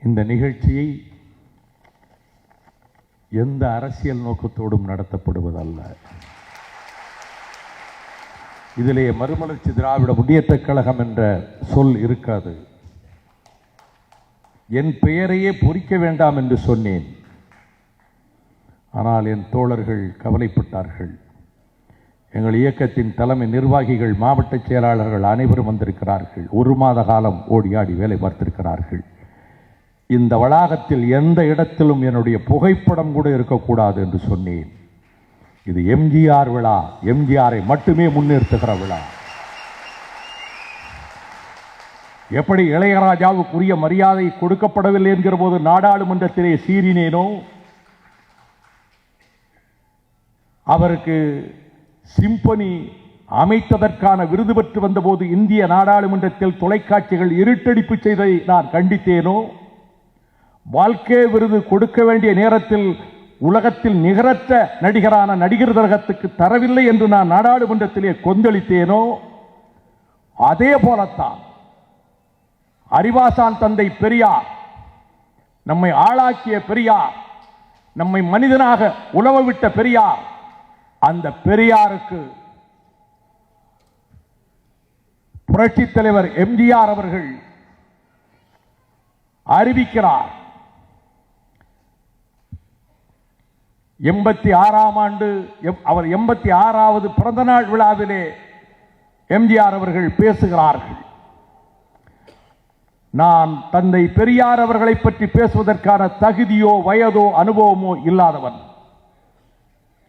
இந்த நிகழ்ச்சியை எந்த அரசியல் நோக்கத்தோடும் நடத்தப்படுவதல்ல. இதிலே மறுமலர்ச்சி திராவிட முன்னேற்றக் கழகம் என்ற சொல் இருக்காது. என் பெயரையே பொறிக்க வேண்டாம் என்று சொன்னேன். ஆனால் என் தோழர்கள் கவலைப்பட்டார்கள். எங்கள் இயக்கத்தின் தலைமை நிர்வாகிகள், மாவட்ட செயலாளர்கள் அனைவரும் வந்திருக்கிறார்கள். 1 மாத காலம் ஓடியாடி வேலை பார்த்திருக்கிறார்கள். இந்த வளாகத்தில் எந்த இடத்திலும் என்னுடைய புகைப்படம் கூட இருக்கக்கூடாது என்று சொன்னேன். இது எம்ஜிஆர் விழா, எம்ஜிஆரை மட்டுமே முன்னிறுத்துகிற விழா. எப்படி இளையராஜாவுக்குரிய மரியாதை கொடுக்கப்படவில்லை என்கிற போது நாடாளுமன்றத்திலே சீறினேனோ, அவருக்கு சிம்பனி அமைத்ததற்கான விருது பெற்று வந்தபோது இந்திய நாடாளுமன்றத்தில் தொலைக்காட்சிகள் இருட்டடிப்பு செய்ததை நான் கண்டித்தேனோ, வாழ்க்கை விருது கொடுக்க வேண்டிய நேரத்தில் உலகத்தில் நிகரற்ற நடிகரான நடிகர் திலகத்துக்கு தரவில்லை என்று நான் நாடாளுமன்றத்திலே கொந்தளித்தேனோ, அதே போலத்தான் அறிவாசான் தந்தை பெரியார், நம்மை ஆளாக்கிய பெரியார், நம்மை மனிதனாக உலவவிட்ட பெரியார், அந்த பெரியாருக்கு புரட்சித் தலைவர் எம்ஜிஆர் அவர்கள் அறிவிக்கிறார். 86ஆம் ஆண்டு அவர் 86வது பிறந்த நாள் விழாவிலே எம்ஜிஆர் அவர்கள் பேசுகிறார்கள். நான் தந்தை பெரியார் அவர்களை பற்றி பேசுவதற்கான தகுதியோ வயதோ அனுபவமோ இல்லாதவன்.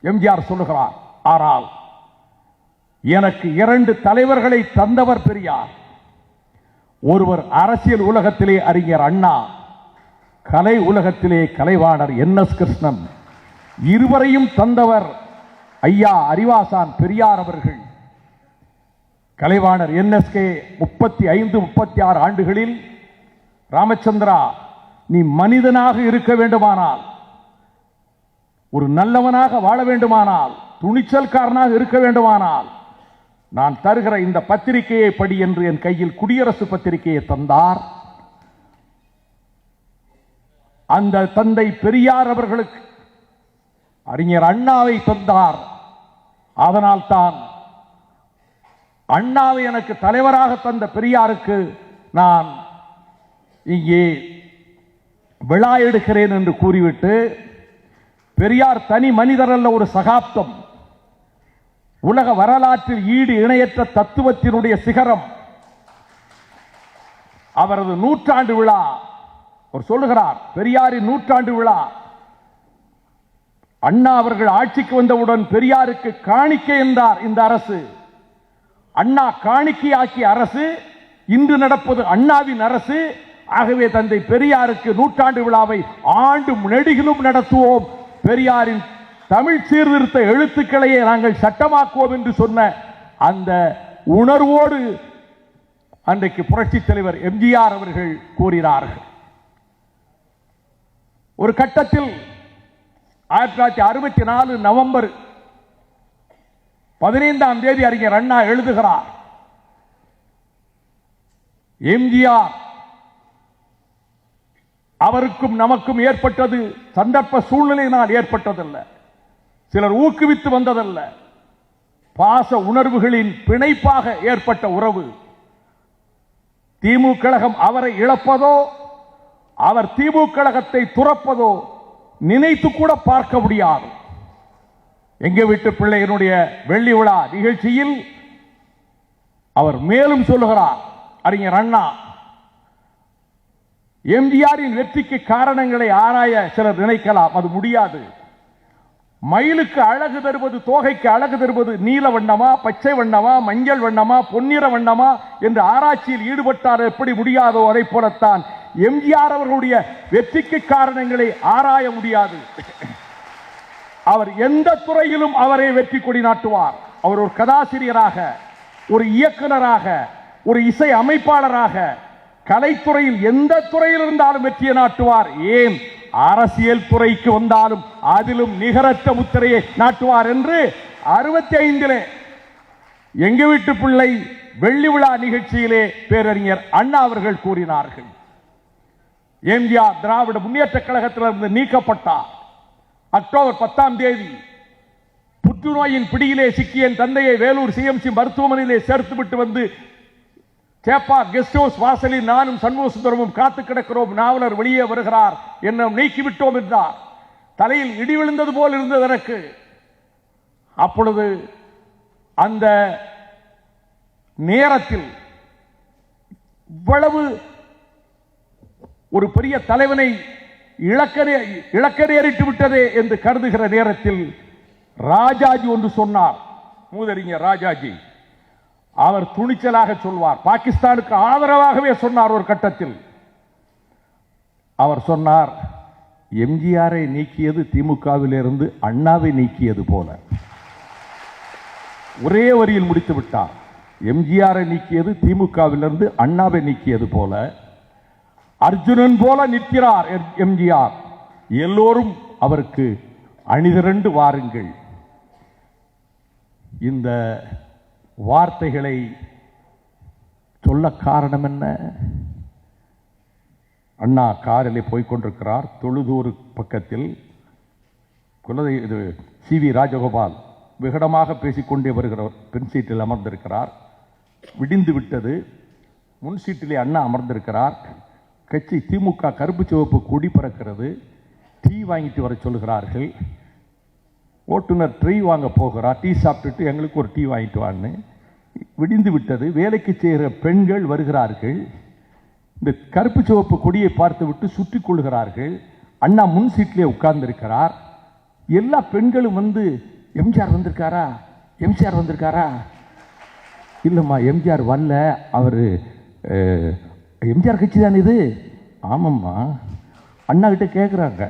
எம்ஜிஆர் சொல்லுகிறார், ஆனால் எனக்கு 2 தலைவர்களை தந்தவர் பெரியார். ஒருவர் அரசியல் உலகத்திலே அறிஞர் அண்ணா, கலை உலகத்திலே கலைவாணர் NS கிருஷ்ணன். இருவரையும் தந்தவர் ஐயா அறிவாசான் பெரியார் அவர்கள். கலைவாணர் NSK 35-36 ஆண்டுகளில், ராமச்சந்திரா, நீ மனிதனாக இருக்க வேண்டுமானால், ஒரு நல்லவனாக வாழ வேண்டுமானால், துணிச்சல்காரனாக இருக்க வேண்டுமானால், நான் தருகிற இந்த பத்திரிகையை படி என்று என் கையில் குடியரசு பத்திரிகையை தந்தார். அந்த தந்தை பெரியார் அவர்களுக்கு அறிஞர் அண்ணாவை தந்தார். அதனால் தான் அண்ணாவை எனக்கு தலைவராக தந்த பெரியாருக்கு நான் இங்கே விழா எடுக்கிறேன் என்று கூறிவிட்டு, பெரியார் தனி மனிதர் அல்ல, ஒரு சகாப்தம், உலக வரலாற்றில் ஈடு இணையற்ற தத்துவத்தினுடைய சிகரம். அவரது 100ஆண்டு விழா, அவர் சொல்லுகிறார், பெரியாரின் 100ஆண்டு விழா. அண்ணா அவர்கள் ஆட்சிக்கு வந்தவுடன் பெரியாருக்கு காணிக்கை என்றார் இந்த அரசு. அண்ணா காணிக்கையாக்கிய அரசு, இன்று நடப்பது அண்ணாவின் அரசு. ஆகவே தந்தை பெரியாருக்கு 100ஆண்டு விழாவை ஆண்டு நெடுகிலும் நடத்துவோம். பெரியாரின் தமிழ் சீர்திருத்த எழுத்துக்களையே நாங்கள் சட்டமாக்குவோம் என்று சொன்ன அந்த உணர்வோடு அன்றைக்கு புரட்சித் தலைவர் எம்ஜிஆர் அவர்கள் கூறினார்கள். ஒரு கட்டத்தில் 1964 நவம்பர் 15ஆம் தேதி அறிஞர் அண்ணா எழுதுகிறார், எம்ஜிஆர் அவருக்கும் நமக்கும் ஏற்பட்டது சந்தர்ப்ப சூழ்நிலையினால் ஏற்பட்டதல்ல, சிலர் ஊக்குவித்து வந்ததல்ல, பாச உணர்வுகளின் பிணைப்பாக ஏற்பட்ட உறவு. திமுக கழகம் அவரை இழப்பதோ, அவர் திமுக கழகத்தை துறப்பதோ நினைத்து கூட பார்க்க முடியாது. எங்க வீட்டு பிள்ளையினுடைய வெள்ளி விழா நிகழ்ச்சியில் அவர் மேலும் சொல்லுகிறார், அறிஞர் அண்ணா, எம்ஜிஆரின் வெற்றிக்கு காரணங்களை ஆராய சிலர் நினைக்கலாம், அது முடியாது. மயிலுக்கு அழகு தருவது, தோகைக்கு அழகு தருவது நீல வண்ணமா, பச்சை வண்ணமா, மஞ்சள் வண்ணமா, பொன்னிற வண்ணமா என்று ஆராய்ச்சியில் ஈடுபட்டார் எப்படி முடியாதோ அதை போலத்தான் எம்ஜிஆர் அவர்களுடைய வெற்றிக்கு காரணங்களை ஆராய முடியாது. அவர் எந்த துறையிலும் அவரை வெற்றி கொடி நாட்டுவார். அவர் ஒரு கதாசிரியராக, ஒரு இயக்குனராக, ஒரு இசை அமைப்பாளராக, கலைத்துறையில் எந்த துறையில் இருந்தாலும் வெற்றியை நாட்டுவார். ஏன் அரசியல் துறைக்கு வந்தாலும் அதிலும் நிகரற்ற முத்திரையை நாட்டுவார் என்று 65 எங்க வீட்டு பிள்ளை வெள்ளி விழா நிகழ்ச்சியிலே பேரறிஞர் அண்ணா அவர்கள் கூறினார்கள். எம்ஜிஆர் திராவிட முன்னேற்ற கழகத்திலிருந்து நீக்கப்பட்டார். அக்டோபர் 10ஆம் தேதி புற்றுநோயின் பிடியிலே சிக்கிய என் தந்தையை வேலூர் சிஎம்சி மருத்துவமனையிலே சேர்த்துவிட்டு வந்து சேப்பார் கெஸ்ட் ஹவுஸ் வாசலில் நானும் சண்முக சுந்தரமும் காத்து கிடக்கிறோம். நாவலர் வெளியே வருகிறார், என்ன நீக்கிவிட்டோம் என்றார். தலையில் இடி விழுந்தது போல் இருந்தது எனக்கு. அப்பொழுது அந்த நேரத்தில் இவ்வளவு ஒரு பெரிய தலைவனை இழக்க நேரிட்டு விட்டதே என்று கருதுகிற நேரத்தில் ராஜாஜி ஒன்று சொன்னார். மூதறிஞர் ராஜாஜி அவர் துணிச்சலாக சொல்வார். பாகிஸ்தானுக்கு ஆதரவாகவே சொன்னார். ஒரு கட்டத்தில் அவர் சொன்னார், எம்ஜிஆரை நீக்கியது திமுகவில் இருந்து அண்ணாவை நீக்கியது போல. ஒரே வரியில் முடித்து விட்டார். எம்ஜிஆரை நீக்கியது திமுகவிலிருந்து அண்ணாவை நீக்கியது போல அர்ஜுனன் போல நிற்கிறார் எம்ஜிஆர். எல்லோரும் அவருக்கு அணிதிரண்டு வாருங்கள். இந்த வார்த்தைகளை சொல்ல காரணம் என்ன? அண்ணா காரிலே போய்கொண்டிருக்கிறார். தொழுதூர் பக்கத்தில் சி வி ராஜகோபால் விகடமாக பேசிக்கொண்டே வருகிறவர் பெண் சீட்டில் அமர்ந்திருக்கிறார். விடிந்து விட்டது. முன் சீட்டிலே அண்ணா அமர்ந்திருக்கிறார். கட்சி திமுக கருப்பு சிவப்பு கொடி பறக்கிறது. டீ வாங்கிட்டு வர சொல்லுகிறார்கள். ஓட்டுநர் டீ வாங்க போகிறார். டீ சாப்பிட்டுட்டு எங்களுக்கு ஒரு டீ வாங்கிட்டு வான்னு. விடிந்து விட்டது. வேலைக்கு செய்கிற பெண்கள் வருகிறார்கள். இந்த கருப்பு சிவப்பு கொடியை பார்த்து விட்டு சுற்றி கொள்கிறார்கள். அண்ணா முன் சீட்டிலே உட்கார்ந்திருக்கிறார். எல்லா பெண்களும் வந்து எம்ஜிஆர் வந்திருக்காரா, எம்ஜிஆர் வந்திருக்காரா? இல்லைம்மா, எம்ஜிஆர் வரல, அவர் எம்ஜிஆர் கட்சி தானே இது. ஆமாம்மா. அண்ணா கிட்ட கேட்குறாங்க.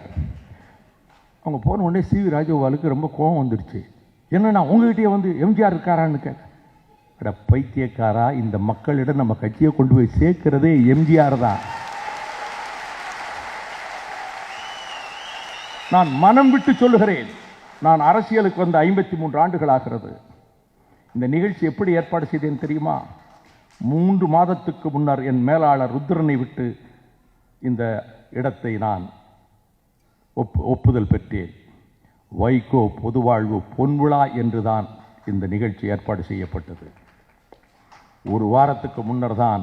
அவங்க போன உடனே சி வி ராஜகோபாலுக்கு ரொம்ப கோபம் வந்துடுச்சு. என்னன்னா உங்ககிட்டயே வந்து எம்ஜிஆர் இருக்காரான்னு கேட்க, பைத்தியக்காரா, இந்த மக்களிடம் நம்ம கட்சியை கொண்டு போய் சேர்க்கிறதே எம்ஜிஆர் தான். நான் மனம் விட்டு சொல்லுகிறேன். நான் அரசியலுக்கு வந்து 53 ஆண்டுகள் ஆகிறது. இந்த நிகழ்ச்சி எப்படி ஏற்பாடு செய்தேன் தெரியுமா? 3 மாதத்துக்கு முன்னர் என் மேலாளர் ருத்ரனை விட்டு இந்த இடத்தை நான் ஒப்புதல் பெற்றேன். வைகோ பொதுவாழ்வு பொன்விழா என்றுதான் இந்த நிகழ்ச்சி ஏற்பாடு செய்யப்பட்டது. ஒரு வாரத்துக்கு முன்னர் தான்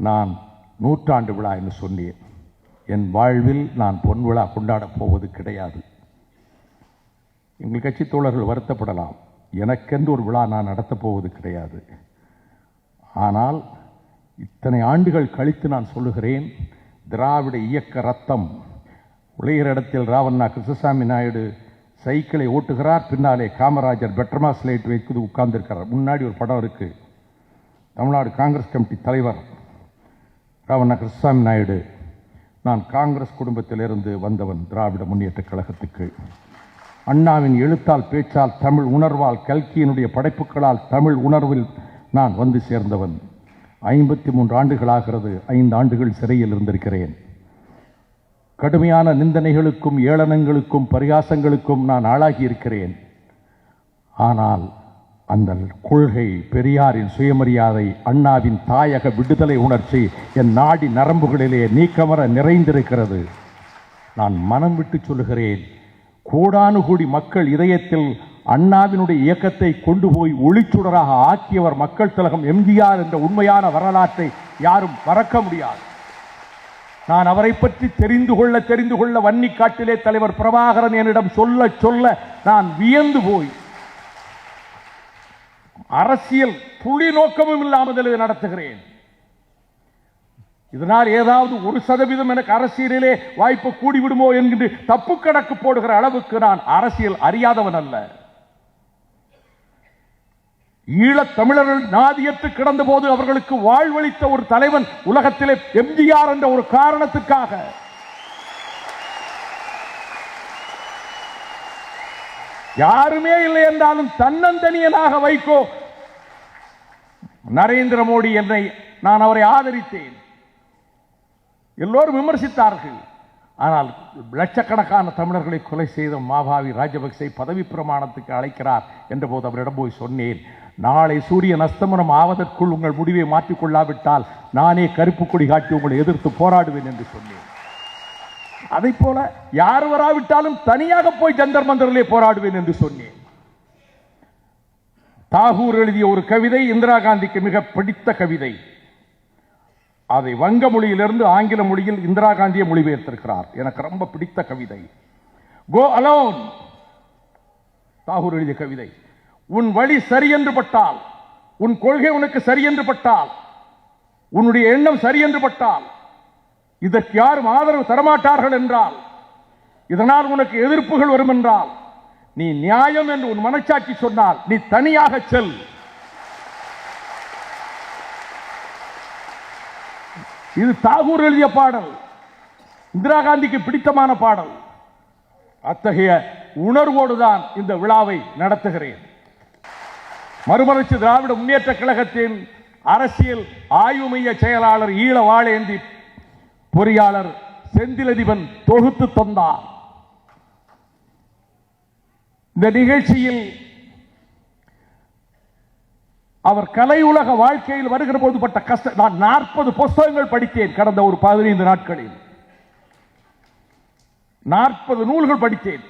நான் 100ஆண்டு விழா என்று சொன்னேன். என் வாழ்வில் நான் பொன்விழா கொண்டாடப் போவது கிடையாது. எங்கள் கட்சி தோழர்கள் வருத்தப்படலாம். எனக்கென்று ஒரு விழா நான் நடத்தப் போவது கிடையாது. ஆனால் இத்தனை ஆண்டுகள் கழித்து நான் சொல்லுகிறேன், திராவிட இயக்க ரத்தம் உலகிற இடத்தில் ராவண்ணா கிருஷ்ணசாமி நாயுடு சைக்கிளை ஓட்டுகிறார். பின்னாலே காமராஜர் பெட்ரமா ஸ்லேட் வைத்து உட்கார்ந்திருக்கிறார். முன்னாடி ஒரு படம் இருக்கு. தமிழ்நாடு காங்கிரஸ் கமிட்டி தலைவர் ராவண்ணா கிருஷ்ணசாமி நாயுடு. நான் காங்கிரஸ் குடும்பத்திலிருந்து வந்தவன். திராவிட முன்னேற்ற கழகத்துக்கு அண்ணாவின் எழுத்தால் பேச்சால் தமிழ் உணர்வால் கல்கியினுடைய படைப்புகளால் தமிழ் உணர்வில் நான் வந்து சேர்ந்தவன். 53 ஆண்டுகளாகிறது. 5 ஆண்டுகள் சிறையில் இருந்திருக்கிறேன். கடுமையான நிந்தனைகளுக்கும் ஏளனங்களுக்கும் பரிகாசங்களுக்கும் நான் ஆளாகி இருக்கிறேன். ஆனால் அந்த கொள்கை, பெரியாரின் சுயமரியாதை, அண்ணாவின் தாயக விடுதலை உணர்ச்சி என் நாடி நரம்புகளிலே நீக்கமர நிறைந்திருக்கிறது. நான் மனம் விட்டு சொல்லுகிறேன், கோடானு கோடி மக்கள் இதயத்தில் அண்ணாவினுடைய இயக்கத்தை கொண்டு போய் ஒளிச்சுடராக ஆக்கியவர் மக்கள் திலகம் எம்ஜிஆர் என்ற உண்மையான வரலாற்றை யாரும் மறக்க முடியாது. நான் அவரை பற்றி தெரிந்து கொள்ள வன்னிக்காட்டிலே தலைவர் பிரபாகரன் என்னிடம் சொல்ல சொல்ல நான் வியந்து போய் அரசியல் துளி நோக்கமும் இல்லாமல் நடத்துகிறேன். இதனால் ஏதாவது 1% எனக்கு அரசியலிலே வாய்ப்பு கூடிவிடுமோ என்கின்ற தப்பு கணக்கு போடுகிற அளவுக்கு நான் அரசியல் அறியாதவன் அல்ல. ஈழத் தமிழர்கள் நாதியற்று கிடந்த போது அவர்களுக்கு வாழ்வளித்த ஒரு தலைவன் உலகத்திலே எம்ஜிஆர் என்ற ஒரு காரணத்துக்காக. யாருமே இல்லை என்றாலும் தன்னந்தனியனாக வைகோ, நரேந்திர மோடி என்னை, நான் அவரை ஆதரித்தேன். எல்லோரும் விமர்சித்தார்கள். ஆனால் லட்சக்கணக்கான தமிழர்களை கொலை செய்த மாபாவி ராஜபக்சே பதவி பிரமாணத்துக்கு அழைக்கிறார் என்ற போது அவரிடம் போய் சொன்னேன், நாளை சூரியன் அஸ்தமனம் ஆவதற்குள் உங்கள் முடிவை மாற்றிக்கொள்ளாவிட்டால் நானே கருப்பு கொடி காட்டி உங்களை எதிர்த்து போராடுவேன் என்று சொன்னேன். அதை போல யார் வராவிட்டாலும் தனியாக போய் ஜந்தர் மந்தரிலே போராடுவேன் என்று சொன்னேன். தாகூர் எழுதிய ஒரு கவிதை இந்திரா காந்திக்கு மிக பிடித்த கவிதை. அதை வங்க மொழியிலிருந்து ஆங்கில மொழியில் இந்திரா காந்தியை மொழிபெயர்த்திருக்கிறார். எனக்கு ரொம்ப பிடித்த கவிதை. கோ அலோன். தாகூர் எழுதிய கவிதை. உன் வழி சரி என்று பட்டால், உன் கொள்கை உனக்கு சரி என்று பட்டால், உன்னுடைய எண்ணம் சரி என்று பட்டால், இதற்கு யாரும் ஆதரவு தரமாட்டார்கள் என்றால், இதனால் உனக்கு எதிர்ப்புகள் வரும் என்றால், நீ நியாயம் என்று உன் மனச்சாட்சி சொன்னால் நீ தனியாக செல். இது தாகூர் எழுதிய பாடல், இந்திரா காந்திக்கு பிடித்தமான பாடல். அத்தகைய உணர்வோடுதான் இந்த விழாவை நடத்துகிறேன். மறுமலர்ச்சி திராவிட முன்னேற்ற கழகத்தின் அரசியல் ஆய்வு மைய செயலாளர் ஈழ வாழேந்தி பொறியாளர் செந்திலதிபன் தொகுத்து தந்தார். இந்த நிகழ்ச்சியில் அவர் கலை உலக வாழ்க்கையில் வருகிற போது பட்ட கஷ்டம். நான் 40 புத்தகங்கள் படித்தேன் கடந்த ஒரு 15 நாட்களில். 40 நூல்கள் படித்தேன்.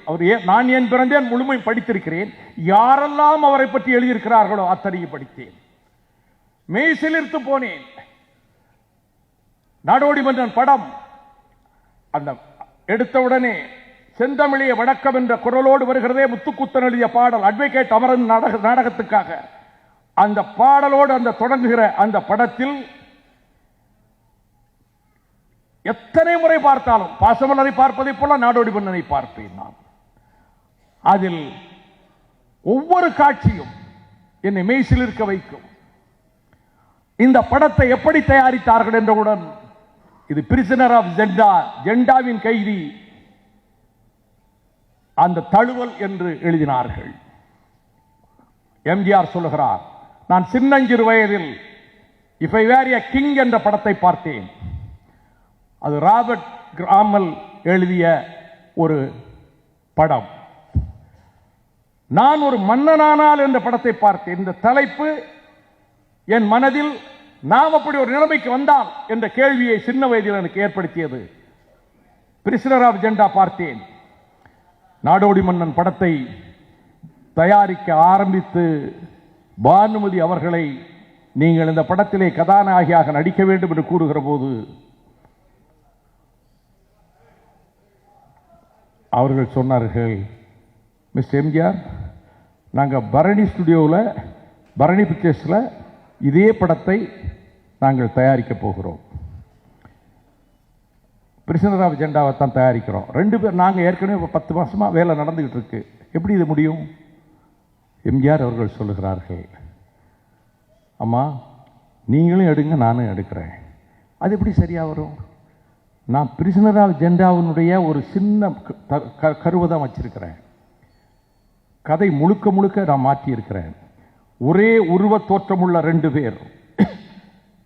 நான் ஏன் பிறந்தேன் முழுமை படித்திருக்கிறேன். யாரெல்லாம் அவரை பற்றி எழுதியிருக்கிறார்களோ அத்தனையும் படித்தேன். மெய்சிலிர்த்து போனேன். நாடோடி மன்னன் படம் அந்த எடுத்தவுடனே செந்தமிழிய வணக்கம் என்ற குரலோடு வருகிறதே முத்துக்குத்தன் எழுதிய பாடல், அட்வொகேட் அமரன் நாடகத்துக்காக. அந்த பாடலோடு அந்த தொடங்குகிற அந்த படத்தில் எத்தனை முறை பார்த்தாலும் பாசமலரை பார்ப்பதை போல நாடோடி மன்னனை பார்ப்பேன் நான். அதில் ஒவ்வொரு காட்சியும் என்னை மெய்சிலிர்க்க வைக்கும். இந்த படத்தை எப்படி தயாரித்தார்கள் என்றவுடன், இது பிரிசனர் ஆஃப் ஜெண்டா, ஜெண்டாவின் கைதி, அந்த தழுவல் என்று எழுதினார்கள். எம்ஜிஆர் சொல்லுகிறார், நான் சின்னஞ்சிறு வயதில் if I where a king என்ற படத்தை பார்த்தேன். அது ராபர்ட் கிராமல் எழுதிய ஒரு படம். நான் ஒரு மன்னனானால் என்ற படத்தை பார்த்தேன். இந்த தலைப்பு என் மனதில் நாம் அப்படி ஒரு நிலைமைக்கு வந்தால் என்ற கேள்வியை சின்ன வயதில் எனக்கு ஏற்படுத்தியது. பிரிசனர் ஆஃப் ஜெண்டா பார்த்தேன். நாடோடி மன்னன் படத்தை தயாரிக்க ஆரம்பித்து பானுமதி அவர்களை நீங்கள் இந்த படத்திலே கதாநாயகியாக நடிக்க வேண்டும் என்று கூறுகிற போது அவர்கள் சொன்னார்கள், மிஸ்டர் எம்ஜிஆர், நாங்கள் பரணி ஸ்டுடியோவில், பரணி பிக்சர்ஸில் இதே படத்தை நாங்கள் தயாரிக்க போகிறோம். பிரிசனர் ஆஃப் ஜெண்டாவை தான் தயாரிக்கிறோம். 2 பேர் நாங்கள் ஏற்கனவே 10 மாதமாக வேலை நடந்துகிட்டு இருக்கு. எப்படி இது முடியும்? எம்ஜிஆர் அவர்கள் சொல்லுகிறார்கள், அம்மா நீங்களும் எடுங்க நானும் எடுக்கிறேன். அது எப்படி சரியா வரும்? நான் பிரிசனர் ஆஃப் ஜெண்டாவினுடைய ஒரு சின்ன கருவை தான் வச்சிருக்கிறேன். கதை முழுக்க முழுக்க நான் மாற்றி இருக்கிறேன். ஒரே உருவ தோற்றமுள்ள 2 பேர்.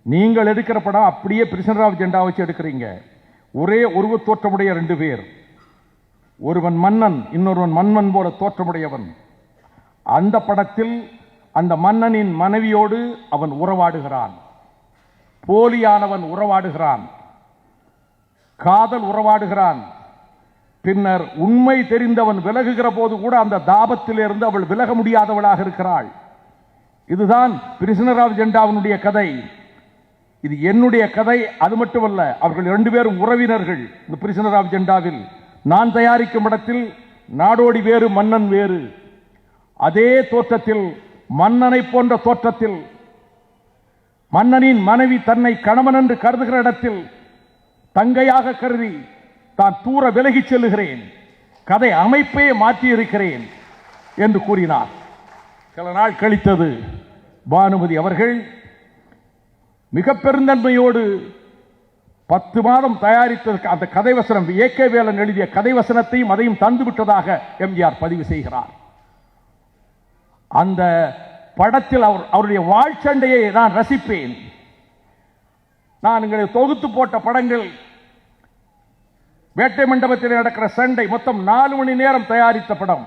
நீங்கள் எடுக்கிற படம் அப்படியே பிரிசனர் ஆஃப் ஜெண்டா வச்சு எடுக்கிறீங்க. ஒரே உருவ தோற்றமுடைய 2 பேர். ஒருவன் மன்னன், இன்னொருவன் மன்னன் போல தோற்றமுடையவன். அந்த படத்தில் அந்த மன்னனின் மனைவியோடு அவன் உறவாடுகிறான். போலியானவன் உறவாடுகிறான், காதல் உறவாடுகிறான். பின்னர் உண்மை தெரிந்தவன் விலகுகிற போது கூட அந்த தாபத்திலிருந்து அவள் விலக முடியாதவளாக இருக்கிறாள். இதுதான் பிரிசனர் ஆஃப் ஜெண்டாவினுடைய கதை. இது என்னுடைய கதை. அது மட்டுமல்ல, அவர்கள் 2 பேரும் உறவினர்கள். இந்த பிரிசனர் ஆஃப் ஜெண்டாவில் நான் தயாரிக்கும் இடத்தில் நாடோடி வேறு மன்னன் வேறு. அதே தோற்றத்தில், மன்னனை போன்ற தோற்றத்தில், மன்னனின் மனைவி தன்னை கணவன் என்று கருதுகிற இடத்தில் தங்கையாக கருதி தான் தூர விலகிச் செல்லுகிறேன், கதை அமைப்பே மாற்றி இருக்கிறேன் என்று கூறினார். சில நாள் கழித்தது பானுமதி அவர்கள் மிக பெருந்தன்மையோடு 10 மாதம் தயாரித்ததற்கு அந்த கதை வசனம், ஏகே வேலன் எழுதிய கதை வசனத்தையும் அதையும் தந்துவிட்டதாக எம்ஜிஆர் பதிவு செய்கிறார். அந்த படத்தில் அவருடைய வாழ்ச்சண்டையை நான் ரசிப்பேன். நான் இங்கே தொகுத்து போட்ட படங்கள், வேட்டை மண்டபத்தில் நடக்கிற சண்டை, மொத்தம் 4 மணி நேரம் தயாரித்த படம்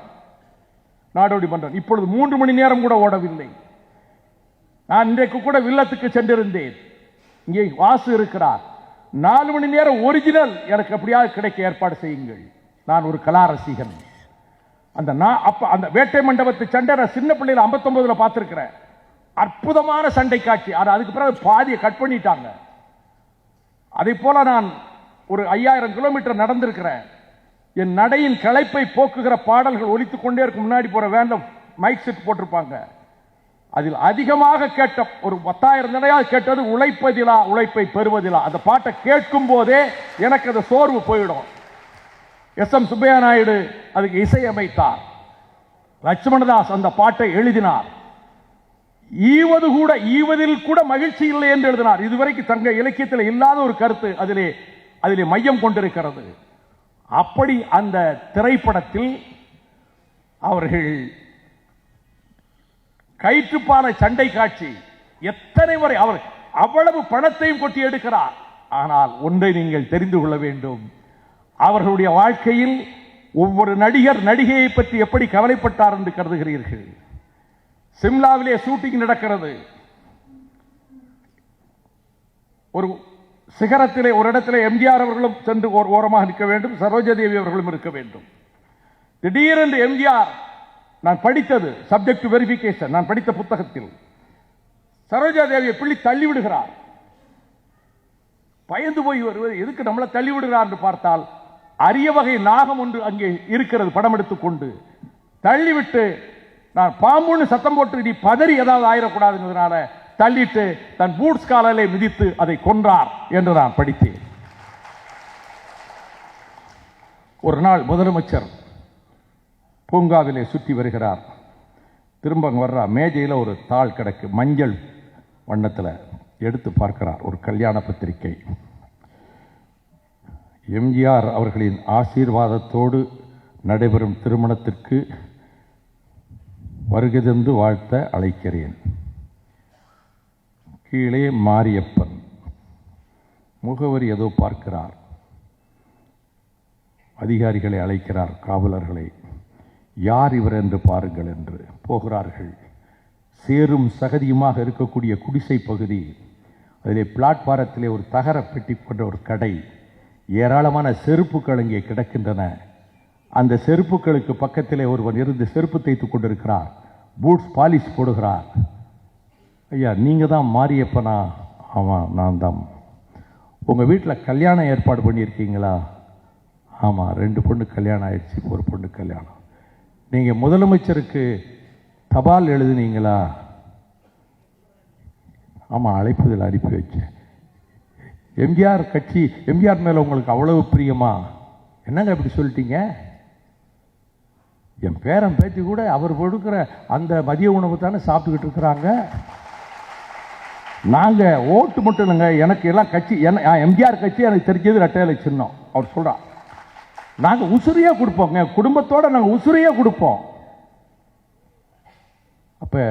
நாடோடி மன்னன். இப்பொழுது 3 மணி நேரம் கூட ஓடவில்லை. நான் இன்றைக்கு கூட வில்லத்துக்கு சென்றிருந்தேன். இங்கே வாசு இருக்கிறார். 4 மணி நேரம் ஒரிஜினல் எனக்கு எப்படியாவது கிடைக்க ஏற்பாடு செய்யுங்கள். நான் ஒரு கலா ரசிகன். அந்த வேட்டை மண்டபத்து சண்டை நான் சின்ன பிள்ளையில 59 பார்த்திருக்கிறேன். அற்புதமான சண்டை காட்சி. அதுக்கு பிறகு பாதியை கட் பண்ணிட்டாங்க. அதை போல நான் ஒரு 5000 கிலோமீட்டர் நடந்திருக்கிறேன். என் நடையின் களைப்பை போக்குகிற பாடல்கள் ஒலித்துக் கொண்டே இருக்கும். முன்னாடி போற வேண்ட மைக் செட் போட்டிருப்பாங்க. அதில் அதிகமாக கேட்ட ஒரு 10,000 தடவையாக கேட்டது உழைப்பதிலா உழைப்பை பெறுவதிலா. அந்த பாட்டை கேட்கும் போதே எனக்கு அந்த சோர்வு போயிடும். எஸ்.எம். சுப்பையா நாயுடு அதுக்கு இசையமைத்தார். லட்சுமணதாஸ் அந்த பாட்டை எழுதினார். ஈவதில் கூட மகிழ்ச்சி இல்லை என்று எழுதினார். இதுவரைக்கும் தங்க இலக்கியத்தில் இல்லாத ஒரு கருத்து அதிலே மையம் கொண்டிருக்கிறது. அப்படி அந்த திரைப்படத்தில் அவர்கள் கயிற்றுப்பான சண்டை காட்சி எத்தனை வரை அவர் அவ்வளவு பணத்தையும் கொட்டி எடுக்கிறார். ஆனால் ஒன்றை நீங்கள் தெரிந்து கொள்ள வேண்டும். அவர்களுடைய வாழ்க்கையில் ஒவ்வொரு நடிகர் நடிகையை பற்றி எப்படி கவலைப்பட்டார் என்று கருதுகிறீர்கள்? சிம்லாவிலே ஷூட்டிங் நடக்கிறது. ஒரு சிகரத்திலே ஒரு இடத்திலே எம்ஜிஆர் அவர்களும் சென்று ஓரமாக நிற்க வேண்டும், சரோஜாதேவி அவர்களும் இருக்க வேண்டும். திடீரென்று எம்ஜிஆர், நான் படித்தது சப்ஜெக்ட் வெரிஃபிகேஷன், நான் படித்த புத்தகத்தில் சரோஜாதேவியை பிள்ளை தள்ளி விடுகிறார். பயந்து போய் வருவது எதுக்கு நம்மளை தள்ளி விடுகிறார் என்று பார்த்தால் அரிய வகை நாகம் ஒன்று அங்கே இருக்கிறது. படம் எடுத்துக் கொண்டு தள்ளிவிட்டு, நான் பாம்புன்னு சத்தம் போட்டு நீ பதறி ஏதாவது ஆயிடக்கூடாதுங்கிறதுனால தள்ளிட்டு தன் பூட்ஸ் காலிலே மிதித்து அதை கொன்றார் என்று நான் படித்தேன். ஒரு நாள் முதலமைச்சர் பூங்காவிலே சுற்றி வருகிறார். திரும்ப வர்ற மேஜையில் ஒரு தாள் கிடக்கு, மஞ்சள் வண்ணத்தில். எடுத்து பார்க்கிறார், ஒரு கல்யாண பத்திரிகை. எம்ஜிஆர் அவர்களின் ஆசீர்வாதத்தோடு நடைபெறும் திருமணத்திற்கு வருகை தந்து வாழ்த்த அழைக்கிறேன். கீழே மாரியப்பன். முகவரி ஏதோ பார்க்கிறார். அதிகாரிகளை அழைக்கிறார், காவலர்களை. யார் இவர் என்று பாருங்கள் என்று போகிறார்கள். சேரும் சகதியுமாக இருக்கக்கூடிய குடிசை பகுதி. அதிலே பிளாட்பாரத்திலே ஒரு தகர பெட்டி கொண்ட ஒரு கடை. ஏராளமான செருப்புகள் அங்கே கிடக்கின்றன. அந்த செருப்புகளுக்கு பக்கத்திலே ஒருவன் இருந்து செருப்பு தைத்துக் கொண்டிருக்கிறார். பூட்ஸ் பாலிஷ் போடுகிறார். ஐயா, நீங்கள் தான் மாரியப்பனா? ஆமாம், நான் தான். உங்கள் வீட்டில் கல்யாணம் ஏற்பாடு பண்ணியிருக்கீங்களா? ஆமாம், 2 பொண்ணு கல்யாணம் ஆயிடுச்சு, ஒரு பொண்ணு கல்யாணம். நீங்கள் முதலமைச்சருக்கு தபால் எழுதுனீங்களா? ஆமாம், அழைப்புதல் அனுப்பி வச்சேன். எம்ஜிஆர் கட்சி, எம்ஜிஆர் மேலே உங்களுக்கு அவ்வளவு பிரியமா? என்னங்க இப்படி சொல்லிட்டீங்க? என் பேரன் பேத்தி கூட அவர் கொடுக்குற அந்த மதிய உணவு தானே சாப்பிட்டுக்கிட்டு இருக்கிறாங்க. நாங்கள் ஓட்டு மட்டும் இல்லைங்க, எனக்கு எல்லாம் கட்சி, எம்ஜிஆர் கட்சி எனக்கு தெரிஞ்சது ரெட்டையில சின்னம். அவர் சொல்கிறார், நாங்கள் உசுரியாக கொடுப்போங்க, குடும்பத்தோடு நாங்கள் உசுரியாக கொடுப்போம். அப்போ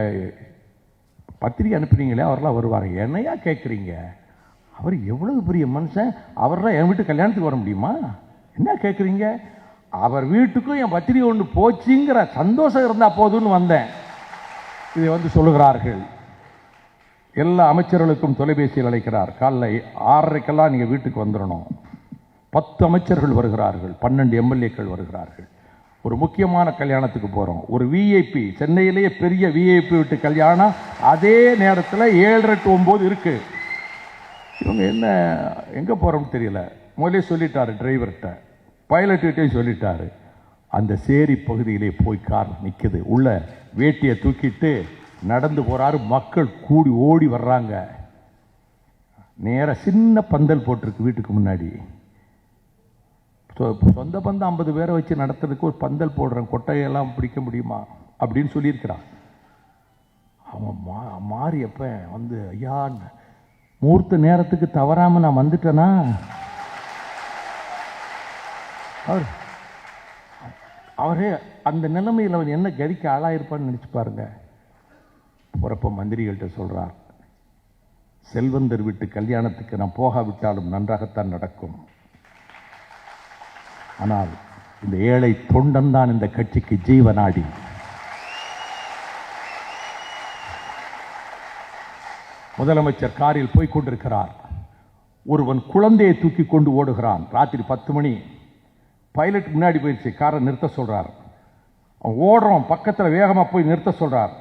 பத்திரிகை அனுப்புறீங்களே, அவரெல்லாம் வருவார். என்னையா கேட்குறீங்க? அவர் எவ்வளவு பெரிய மனுஷன், அவரெல்லாம் என் வீட்டு கல்யாணத்துக்கு வர முடியுமா? என்ன கேட்குறீங்க? அவர் வீட்டுக்கும் என் பத்திரிகை ஒன்று போச்சுங்கிற சந்தோஷம் இருந்தால் போதும்னு வந்தேன். இதை வந்து சொல்லுகிறார்கள். எல்லா அமைச்சர்களுக்கும் தொலைபேசியில் அழைக்கிறார். காலைல 6:30க்கெல்லாம் நீங்கள் வீட்டுக்கு வந்துடணும். 10 அமைச்சர்கள் வருகிறார்கள், 12 எம்எல்ஏக்கள் வருகிறார்கள். ஒரு முக்கியமான கல்யாணத்துக்கு போகிறோம். ஒரு விஐபி, சென்னையிலேயே பெரிய விஐபி வீட்டு கல்யாணம். அதே நேரத்தில் 7:30 to 9 இருக்கு. இவங்க என்ன எங்கே போகிறோம்னு தெரியல. முதலே சொல்லிட்டாரு டிரைவர்கிட்ட, பைலட்டுகிட்டையும் சொல்லிட்டாரு. அந்த சேரி பகுதியிலே போய் கார் நிற்குது. உள்ள வேட்டியை தூக்கிட்டு நடந்து போகிறாரு. மக்கள் கூடி ஓடி வர்றாங்க. நேராக சின்ன பந்தல் போட்டிருக்கு வீட்டுக்கு முன்னாடி. சொந்த பந்தம் 50 பேரை வச்சு நடத்துறதுக்கு ஒரு பந்தல் போடுறேன், கொட்டையெல்லாம் பிடிக்க முடியுமா அப்படின்னு சொல்லியிருக்கிறான். அவன் மாறியப்ப வந்து, ஐயா முகூர்த்த நேரத்துக்கு தவறாமல் நான் வந்துட்டேனா? அவரே அந்த நிலைமையில் அவன் என்ன கதிக்கு ஆளாயிருப்பான்னு நினச்சி பாருங்க. போகிறப்ப மந்திரிகள்கிட்ட சொல்கிறார், செல்வந்தர் வீட்டு கல்யாணத்துக்கு நான் போகாவிட்டாலும் நன்றாகத்தான் நடக்கும். ஆனால் இந்த ஏழை தொண்டன் தான் இந்த கட்சிக்கு ஜீவனாடி. முதலமைச்சர் காரில் போய் கொண்டிருக்கிறார். ஒருவன் குழந்தையை தூக்கி கொண்டு ஓடுகிறான். ராத்திரி 10 மணி. பைலட் முன்னாடி போயிடுச்சு, காரை நிறுத்த சொல்றார். அவன் ஓடுறான், பக்கத்தில் வேகமாக போய் நிறுத்த சொல்றார்.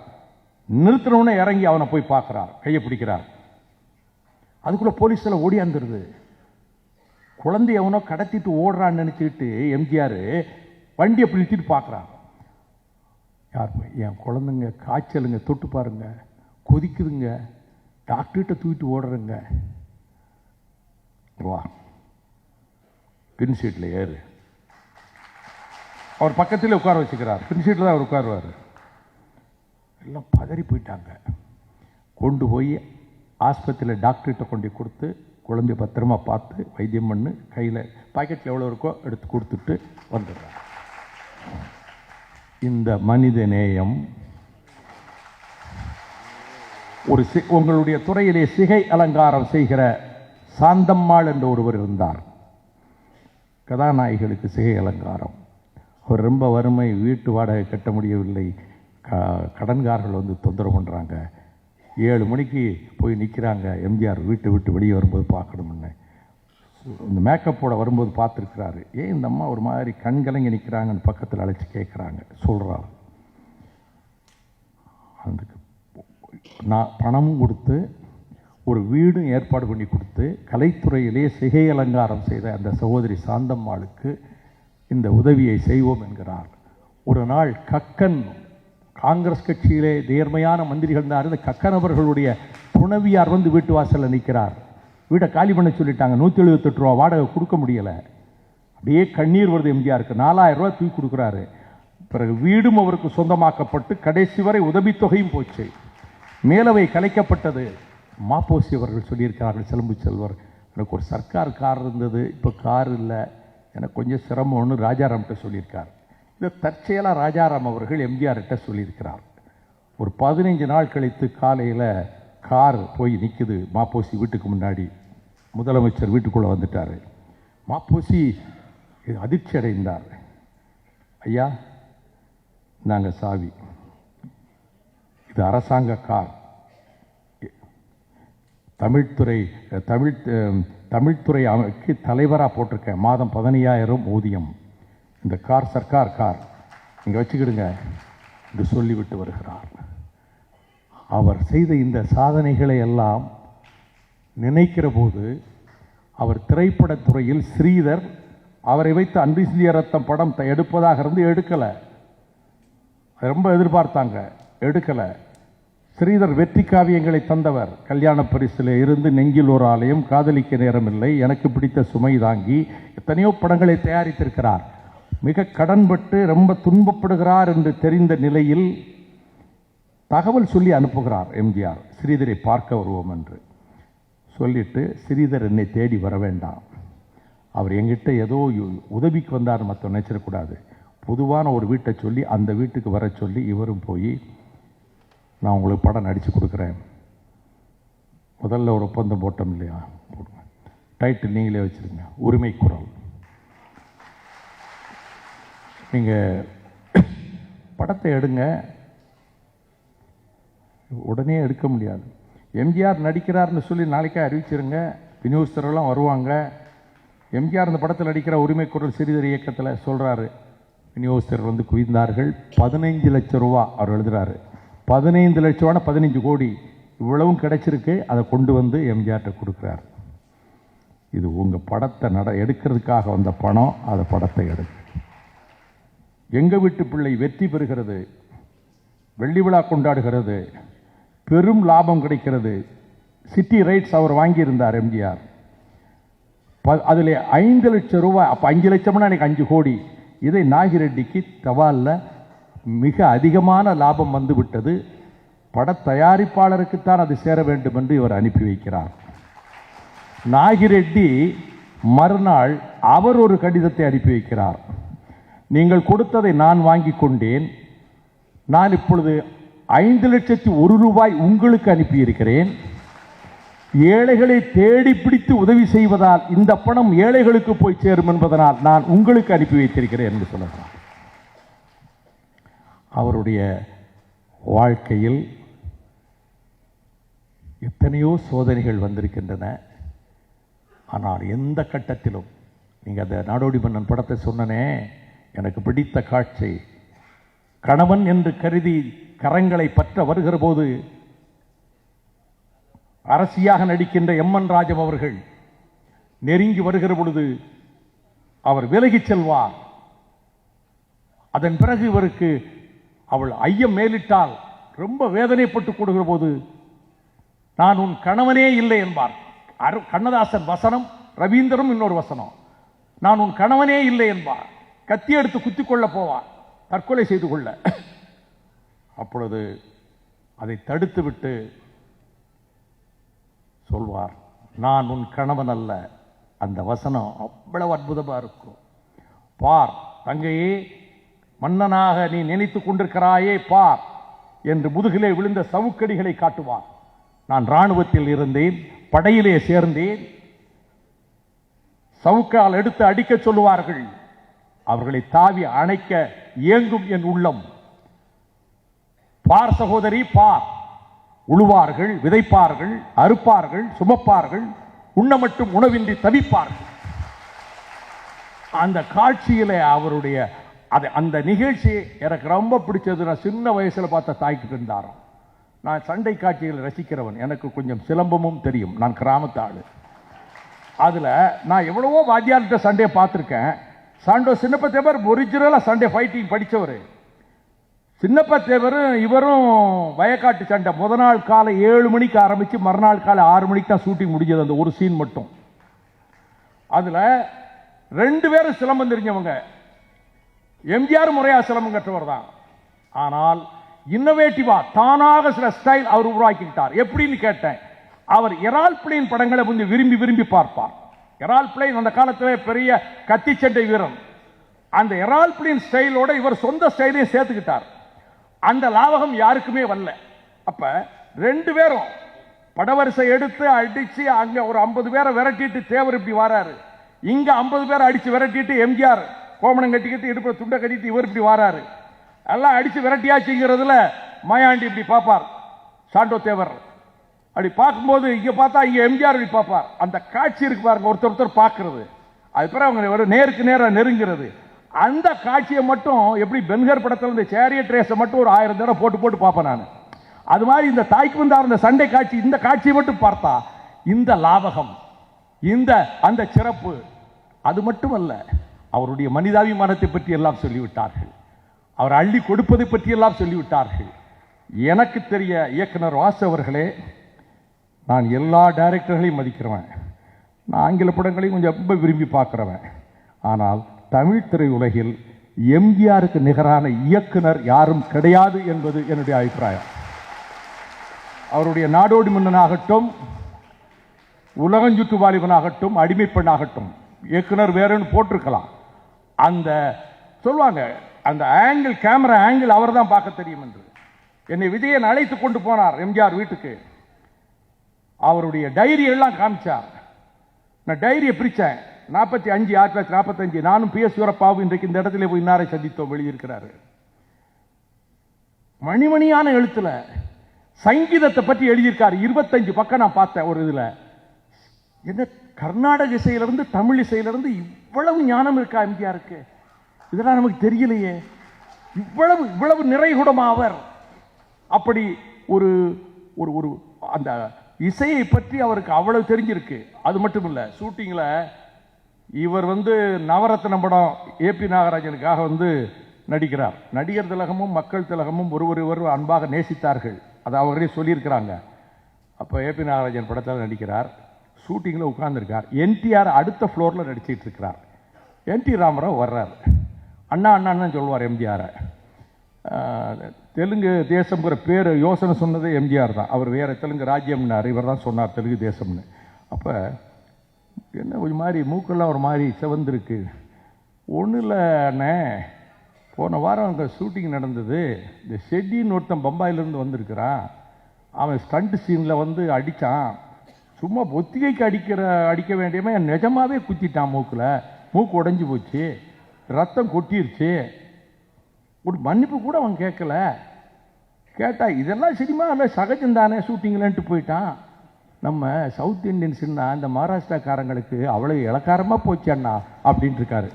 நிறுத்தினவுடனே இறங்கி அவனை போய் பார்க்கிறார், கையை பிடிக்கிறார். அதுக்குள்ள போலீஸில் ஓடியாந்துருது. குழந்தை அவனோ கடத்திட்டு ஓடுறான்னு நினைச்சிட்டு எம்ஜிஆர் வண்டியை பிடிச்சிட்டு பார்க்குறான். யார் என் குழந்தைங்க காய்ச்சலுங்க, தொட்டு பாருங்க, கொதிக்குதுங்க, டாக்டர்கிட்ட தூக்கிட்டு ஓடுறேங்க. வா, பின் சீட்டில் ஏறு. அவர் பக்கத்தில் உட்கார வச்சுக்கிறார். பின் சீட்டில் தான் அவர் உட்காருவார். எல்லாம் பதறி போயிட்டாங்க. கொண்டு போய் ஆஸ்பத்திரியில் டாக்டர்கிட்ட கொண்டு கொடுத்து குழந்தைய பத்திரமா பார்த்து வைத்தியம் பண்ணு, கையில் பாக்கெட்டில் எவ்வளோ இருக்கோ எடுத்து கொடுத்துட்டு வந்துடுறார். இந்த மனித நேயம் ஒரு உங்களுடைய துறையிலே சிகை அலங்காரம் செய்கிற சாந்தம்மாள் என்ற ஒருவர் இருந்தார். கதாநாயகிகளுக்கு சிகை அலங்காரம். அவர் ரொம்ப வறுமை, வீட்டு வாடகை கட்ட முடியவில்லை, கடன்காரர்கள் வந்து தொந்தரவு பண்ணுறாங்க. 7 மணிக்கு போய் நிற்கிறாங்க. எம்ஜிஆர் வீட்டை விட்டு வெளியே வரும்போது பார்க்கணும்னு இந்த மேக்கப்போட வரும்போது பார்த்துருக்கிறாரு. ஏன் இந்த அம்மா ஒரு மாதிரி கண்கலங்கி நிற்கிறாங்கன்னு பக்கத்தில் அழைச்சி கேட்குறாங்க. சொல்கிறார், அதுக்கு நான் பணமும் கொடுத்து ஒரு வீடும் ஏற்பாடு பண்ணி கொடுத்து கலைத்துறையிலே சிகை அலங்காரம் செய்த அந்த சகோதரி சாந்தம்மாளுக்கு இந்த உதவியை செய்வோம் என்கிறார். ஒரு நாள் கக்கன், காங்கிரஸ் கட்சியிலே நேர்மையான மந்திரிகள் தான், இந்த கக்கன் அவர்களுடைய துணைவியார் வந்து வீட்டு வாசலில் நிற்கிறார். வீட்டை காலி பண்ண சொல்லிட்டாங்க. 178 ரூபா வாடகை கொடுக்க முடியலை. அப்படியே கண்ணீர் வருது எம்ஜிஆருக்கு. 4000 ரூபா தூக்கி கொடுக்குறாரு. பிறகு வீடும் அவருக்கு சொந்தமாக்கப்பட்டு கடைசி வரை உதவித்தொகையும் போச்சு. மேலவை கலைக்கப்பட்டது. மாப்போசி அவர்கள் சொல்லியிருக்கிறார்கள், சிலம்பு செல்வர், எனக்கு ஒரு சர்க்கார் கார் இருந்தது, இப்போ கார் இல்லை, எனக்கு கொஞ்சம் சிரமம்னு ராஜாராம்கிட்ட சொல்லியிருக்கார். இதை தற்செயலாக ராஜாராம் அவர்கள் எம்ஜிஆர்கிட்ட சொல்லியிருக்கிறார். ஒரு 15 நாள் கழித்து காலையில் கார் போய் நிற்குது மாப்போசி வீட்டுக்கு முன்னாடி. முதலமைச்சர் வீட்டுக்குள்ளே வந்துட்டார். மாப்போசி அதிர்ச்சி அடைந்தார். ஐயா, நாங்கள் சாவி, இது அரசாங்க கார், தமிழ்துறை அமைக்கு தலைவராக போட்டிருக்கேன், மாதம் 15,000 ஊதியம், இந்த கார் சர்க்கார் கார், இங்கே வச்சுக்கிடுங்க என்று சொல்லிவிட்டு வருகிறார். அவர் செய்த இந்த சாதனைகளை எல்லாம் நினைக்கிற போது, அவர் திரைப்படத்துறையில் ஸ்ரீதர் அவரை வைத்து அன்பு சிந்திய ரத்தம் படம் எடுப்பதாக இருந்து எடுக்கலை. ரொம்ப எதிர்பார்த்தாங்க, எடுக்கலை. ஸ்ரீதர் வெற்றி காவியங்களை தந்தவர். கல்யாண பரிசில் இருந்து நெஞ்சில் ஒரு ஆலயம், காதலிக்க நேரமில்லை, எனக்கு பிடித்த சுமை தாங்கி, எத்தனையோ படங்களை தயாரித்திருக்கிறார். மிக கடன்பட்டு ரொம்ப துன்பப்படுகிறார் என்று தெரிந்த நிலையில் தகவல் சொல்லி அனுப்புகிறார் எம்ஜிஆர், ஸ்ரீதரை பார்க்க வருவோம் என்று சொல்லிட்டு, ஸ்ரீதர் என்னை தேடி வர வேண்டாம், அவர் எங்கிட்ட ஏதோ உதவிக்கு வந்தார் மற்ற நினைச்சிடக்கூடாது, பொதுவான ஒரு வீட்டை சொல்லி அந்த வீட்டுக்கு வர சொல்லி இவரும் போய், நான் உங்களுக்கு படம் நடித்து கொடுக்குறேன், முதல்ல ஒரு ஒப்பந்தம் போட்டோம் இல்லையா, டைட்டில் நீங்களே வச்சுருங்க, உரிமை குரல், நீங்கள் படத்தை எடுங்க. உடனே எடுக்க முடியாது, எம்ஜிஆர் நடிக்கிறார்னு சொல்லி நாளைக்கே அறிவிச்சிருங்க, விநியோகஸ்தரெல்லாம் வருவாங்க. எம்ஜிஆர் இந்த படத்தில் நடிக்கிற உரிமை குரல் சிறிதர் இயக்கத்தில் சொல்கிறாரு, விநியோகஸ்தர் வந்து குவிந்தார்கள், 15 லட்சம் ரூபா அவர் எழுதுகிறாரு, 15 லட்சம் ரூபானா 15 கோடி, இவ்வளவும் கிடைச்சிருக்கு, அதை கொண்டு வந்து எம்ஜிஆர்கிட்ட கொடுக்குறாரு. இது உங்கள் படத்தை எடுக்கிறதுக்காக வந்த பணம், அதை படத்தை எடுக்கு. எங்கள் வீட்டு பிள்ளை வெற்றி பெறுகிறது, வெள்ளி விழா கொண்டாடுகிறது, பெரும் லாபம் கிடைக்கிறது. சிட்டி ரைட்ஸ் அவர் வாங்கியிருந்தார் எம்ஜிஆர், அதில் 5 லட்சம் ரூபாய், அப்போ 5 லட்சம்னா எனக்கு 5 கோடி. இதை நாகிரெட்டிக்கு தபாலில் மிக அதிகமான லாபம் வந்து விட்டது, பட தயாரிப்பாளருக்குத்தான் அது சேர வேண்டும் என்று இவர் அனுப்பி வைக்கிறார். நாகிரெட்டி மறுநாள் அவர் ஒரு கடிதத்தை அனுப்பி வைக்கிறார், நீங்கள் கொடுத்ததை நான் வாங்கி கொண்டேன், நான் இப்பொழுது 5,01,000 ரூபாய் உங்களுக்கு அனுப்பியிருக்கிறேன், ஏழைகளை தேடி பிடித்து உதவி செய்வதால் இந்த பணம் ஏழைகளுக்கு போய் சேரும் என்பதனால் நான் உங்களுக்கு அனுப்பி வைத்திருக்கிறேன் என்று சொல்லுகிறார். அவருடைய வாழ்க்கையில் எத்தனையோ சோதனைகள் வந்திருக்கின்றன. ஆனால் எந்த கட்டத்திலும் நீங்கள் அந்த நாடோடி மன்னன் படத்தை சொன்னனே, எனக்கு பிடித்த காட்சி, கணவன் என்று கருதி கரங்களை பற்ற வருகிற போது அரசியாக நடிக்கின்ற எம்என் ராஜம் அவர்கள் நெருங்கி வருகிற பொழுது அவர் விலகிச் செல்வார். அதன் பிறகு இவருக்கு அவள் ஐயம் மேலிட்டால் ரொம்ப வேதனைப்பட்டு கொடுக்கிற போது நான் உன் கணவனே இல்லை என்பார். கண்ணதாசன் வசனம், ரவீந்திரன் இன்னொரு வசனம். நான் உன் கணவனே இல்லை என்பார். கத்தி எடுத்து குத்திக் கொள்ள போவார், தற்கொலை செய்து கொள்ள. அப்பொழுது அதை தடுத்து விட்டு சொல்வார், நான் உன் கணவன் அல்ல. அந்த வசனம் அவ்வளவு அற்புதமா இருக்கும். பார் தங்கையே, மன்னனாக நீ நினைத்துக் கொண்டிருக்கிறாயே பார் என்று முதுகிலே விழுந்த சவுக்கடிகளை காட்டுவார். நான் இராணுவத்தில் இருந்தேன், படையிலே சேர்ந்தேன். சவுக்கால் எடுத்து அடிக்க சொல்லுவார்கள். அவர்களை தாவி அணைக்க இயங்கும் என் உள்ளம். பார் சகோதரி பார், உழுவார்கள், விதைப்பார்கள், அறுப்பார்கள், சுமப்பார்கள், உண்ண மட்டும் உணவின்றி தவிப்பார்கள். அந்த காட்சியில அவருடைய அந்த நிகழ்ச்சி எனக்கு ரொம்ப பிடிச்சது. நான் சின்ன வயசுல பார்த்த தாய்க்கு இருந்தாராம். நான் சண்டை காட்சிகளை ரசிக்கிறவன், எனக்கு கொஞ்சம் சிலம்பமும் தெரியும், நான் கிராமத்து ஆளு. அதுல நான் எவ்வளவோ வாத்தியார்கிட்ட சண்டையை பார்த்துருக்கேன். சாண்டோ சின்னப்ப தேவர் ஒரிஜினலா சண்டே ஃபைட்டிங் படித்தவர். சின்னப்ப தேவரும் இவரும் வயக்காட்டு சண்டை முத நாள் காலை 7 மணிக்கு ஆரம்பிச்சு மறுநாள் காலை 6 மணிக்கு தான் ஷூட்டிங் முடிஞ்சது, அந்த ஒரு சீன் மட்டும். அதுல 2 பேரும் சிலம்பம் தெரிஞ்சவங்க. எம்ஜிஆர் முறையா சிலம்பம் கற்றவர் தான். ஆனால் இன்னோவேட்டிவா தானாக சில ஸ்டைல் அவர் உருவாக்கிட்டார். எப்படின்னு கேட்டேன். அவர் எரால் பிளேன் படங்களை கொஞ்சம் விரும்பி விரும்பி பார்ப்பார். எரால் பிளேன் அந்த காலத்தில் பெரிய கத்தி சண்டை வீரன். அந்த எரால் பிளேன் ஸ்டைலோட இவர் சொந்த ஸ்டைலையும் சேர்த்துக்கிட்டார். அந்த லாபகம் யாருக்குமே வரல. அப்ப 2 பேரும் படவரிசை எடுத்து அடிச்சு அங்க ஒரு 50 பேரை விரட்டிட்டு தேவர் இப்படி வராரு. இங்க 50 பேரை அடிச்சு விரட்டிட்டு எம்ஜிஆர் கோமணம் கட்டிக்கிட்டு இடுப்புல துண்டை கட்டிட்டு இவர் இப்படி வராரு. எல்லாம் அடிச்சு விரட்டியாச்சுங்கிறதுல மாயாண்டி இப்படி பார்ப்பார். சாண்டோ தேவர் அப்படி பார்க்கும்போது இங்க பார்த்தா இங்க எம்ஜிஆர் இப்படி பார்ப்பார். அந்த காட்சி இருக்கு பாருங்க, ஒருத்தர் பார்க்கிறது. அது பிறகு அவங்க நேருக்கு நேரம் நெருங்கிறது. அந்த காட்சியை மட்டும் எப்படி பென்ஹர் படத்தில் இந்த சேரியட் ரேஸை மட்டும் ஒரு 1000 தடவை போட்டு போட்டு பார்ப்பேன் நான். அது மாதிரி இந்த தாய்க்கு வந்தார் இந்த சண்டை காட்சி, இந்த காட்சியை மட்டும் பார்த்தா இந்த லாபகம், இந்த அந்த சிறப்பு, அது மட்டுமல்ல, அவருடைய மனிதாபிமானத்தை பற்றி எல்லாம் சொல்லிவிட்டார்கள். அவர் அள்ளி கொடுப்பதை பற்றி எல்லாம் சொல்லிவிட்டார்கள். எனக்கு தெரிய இயக்குனர் வாசு அவர்களே, நான் எல்லா டைரக்டர்களையும் மதிக்கிறவன். நான் ஆங்கில படங்களையும் கொஞ்சம் ரொம்ப விரும்பி பார்க்குறவன். ஆனால் தமிழ் திரையுலகில் எம்ஜிஆருக்கு நிகரான இயக்குனர் யாரும் கிடையாது என்பது என்னுடைய அபிப்பிராயம். அவருடைய நாடோடி மன்னனாகட்டும், உலகஞ்சுற்று வாலிபனாகட்டும், அடிமைப்பெண்ணாகட்டும், இயக்குனர் வேறுன்னு போட்டிருக்கலாம். அந்த சொல்லுவாங்க அந்த ஆங்கிள், கேமரா ஆங்கிள் அவர் தான் பார்க்க தெரியும் என்று. என்னை விஜயன் அழைத்து கொண்டு போனார் எம்ஜிஆர் வீட்டுக்கு. அவருடைய டைரி எல்லாம் காமிச்சார். நான் டைரியை பிரித்தேன். 45 1945 நானும் PS வீரப்பாவும் இன்றைக்கு இந்த இடத்துல போய் இன்னாரை சந்தித்தோம், வெளியிருக்கிறாரு. மணிமணியான எழுத்துல சங்கீதத்தை பற்றி எழுதியிருக்காரு. 25 பக்கம் நான் பார்த்தேன் ஒரு இதுல. என்ன கர்நாடக இசையிலிருந்து தமிழ் இசையிலிருந்து இவ்வளவு ஞானம் இருக்கா எம்ஜிஆருக்கு? இதெல்லாம் நமக்கு தெரியலையே. இவ்வளவு இவ்வளவு நிறைகுடமா அவர். அப்படி ஒரு ஒரு அந்த இசையை பற்றி அவருக்கு அவ்வளவு தெரிஞ்சிருக்கு. அது மட்டும் இல்ல, ஷூட்டிங்ல இவர் நவரத்ன படம் ஏபி நாகராஜனுக்காக நடிக்கிறார். நடிகர் திலகமும் மக்கள் திலகமும் ஒருவர் அன்பாக நேசித்தார்கள், அதை அவரே சொல்லியிருக்கிறாங்க. அப்போ ஏபி நாகராஜன் படத்தில் நடிக்கிறார். ஷூட்டிங்கில் உட்கார்ந்துருக்கார். என்டிஆர் அடுத்த ஃப்ளோரில் நடிச்சிட்டு இருக்கிறார். என்டி ராமராவ் வர்றார். அண்ணா அண்ணான்னு சொல்லுவார் எம்ஜிஆரை. தெலுங்கு தேசம்ங்கிற பேர் யோசனை சொன்னதே எம்ஜிஆர் தான். அவர் வேறு தெலுங்கு ராஜ்யம்னார், இவர் தான் சொன்னார் தெலுங்கு தேசம்னு. அப்போ என்ன ஒரு மாதிரி மூக்கெல்லாம் ஒரு மாதிரி சிவந்திருக்கு. ஒன்றும் இல்லை அண்ணே, போன வாரம் அங்கே ஷூட்டிங் நடந்தது. இந்த ஷெட்டின்னு ஒருத்தன் பம்பாயிலேருந்து வந்திருக்கிறான். அவன் ஸ்டண்ட் சீனில் அடித்தான். சும்மா ஒத்திகைக்கு அடிக்க வேண்டியவன் நிஜமாவே குத்திட்டான் மூக்கில். மூக்கு உடைஞ்சி போச்சு, ரத்தம் கொட்டிருச்சு. ஒரு மன்னிப்பு கூட அவன் கேட்கல. கேட்டா இதெல்லாம் சினிமா இல்லை சகஜம் தானே ஷூட்டிங்லன்ட்டு போயிட்டான். நம்ம சவுத் இந்தியன்ஸ்னா இந்த மகாராஷ்டிராக்காரங்களுக்கு அவ்வளோ இலக்காரமாக போச்சு அண்ணா அப்படின்ட்டு இருக்காரு.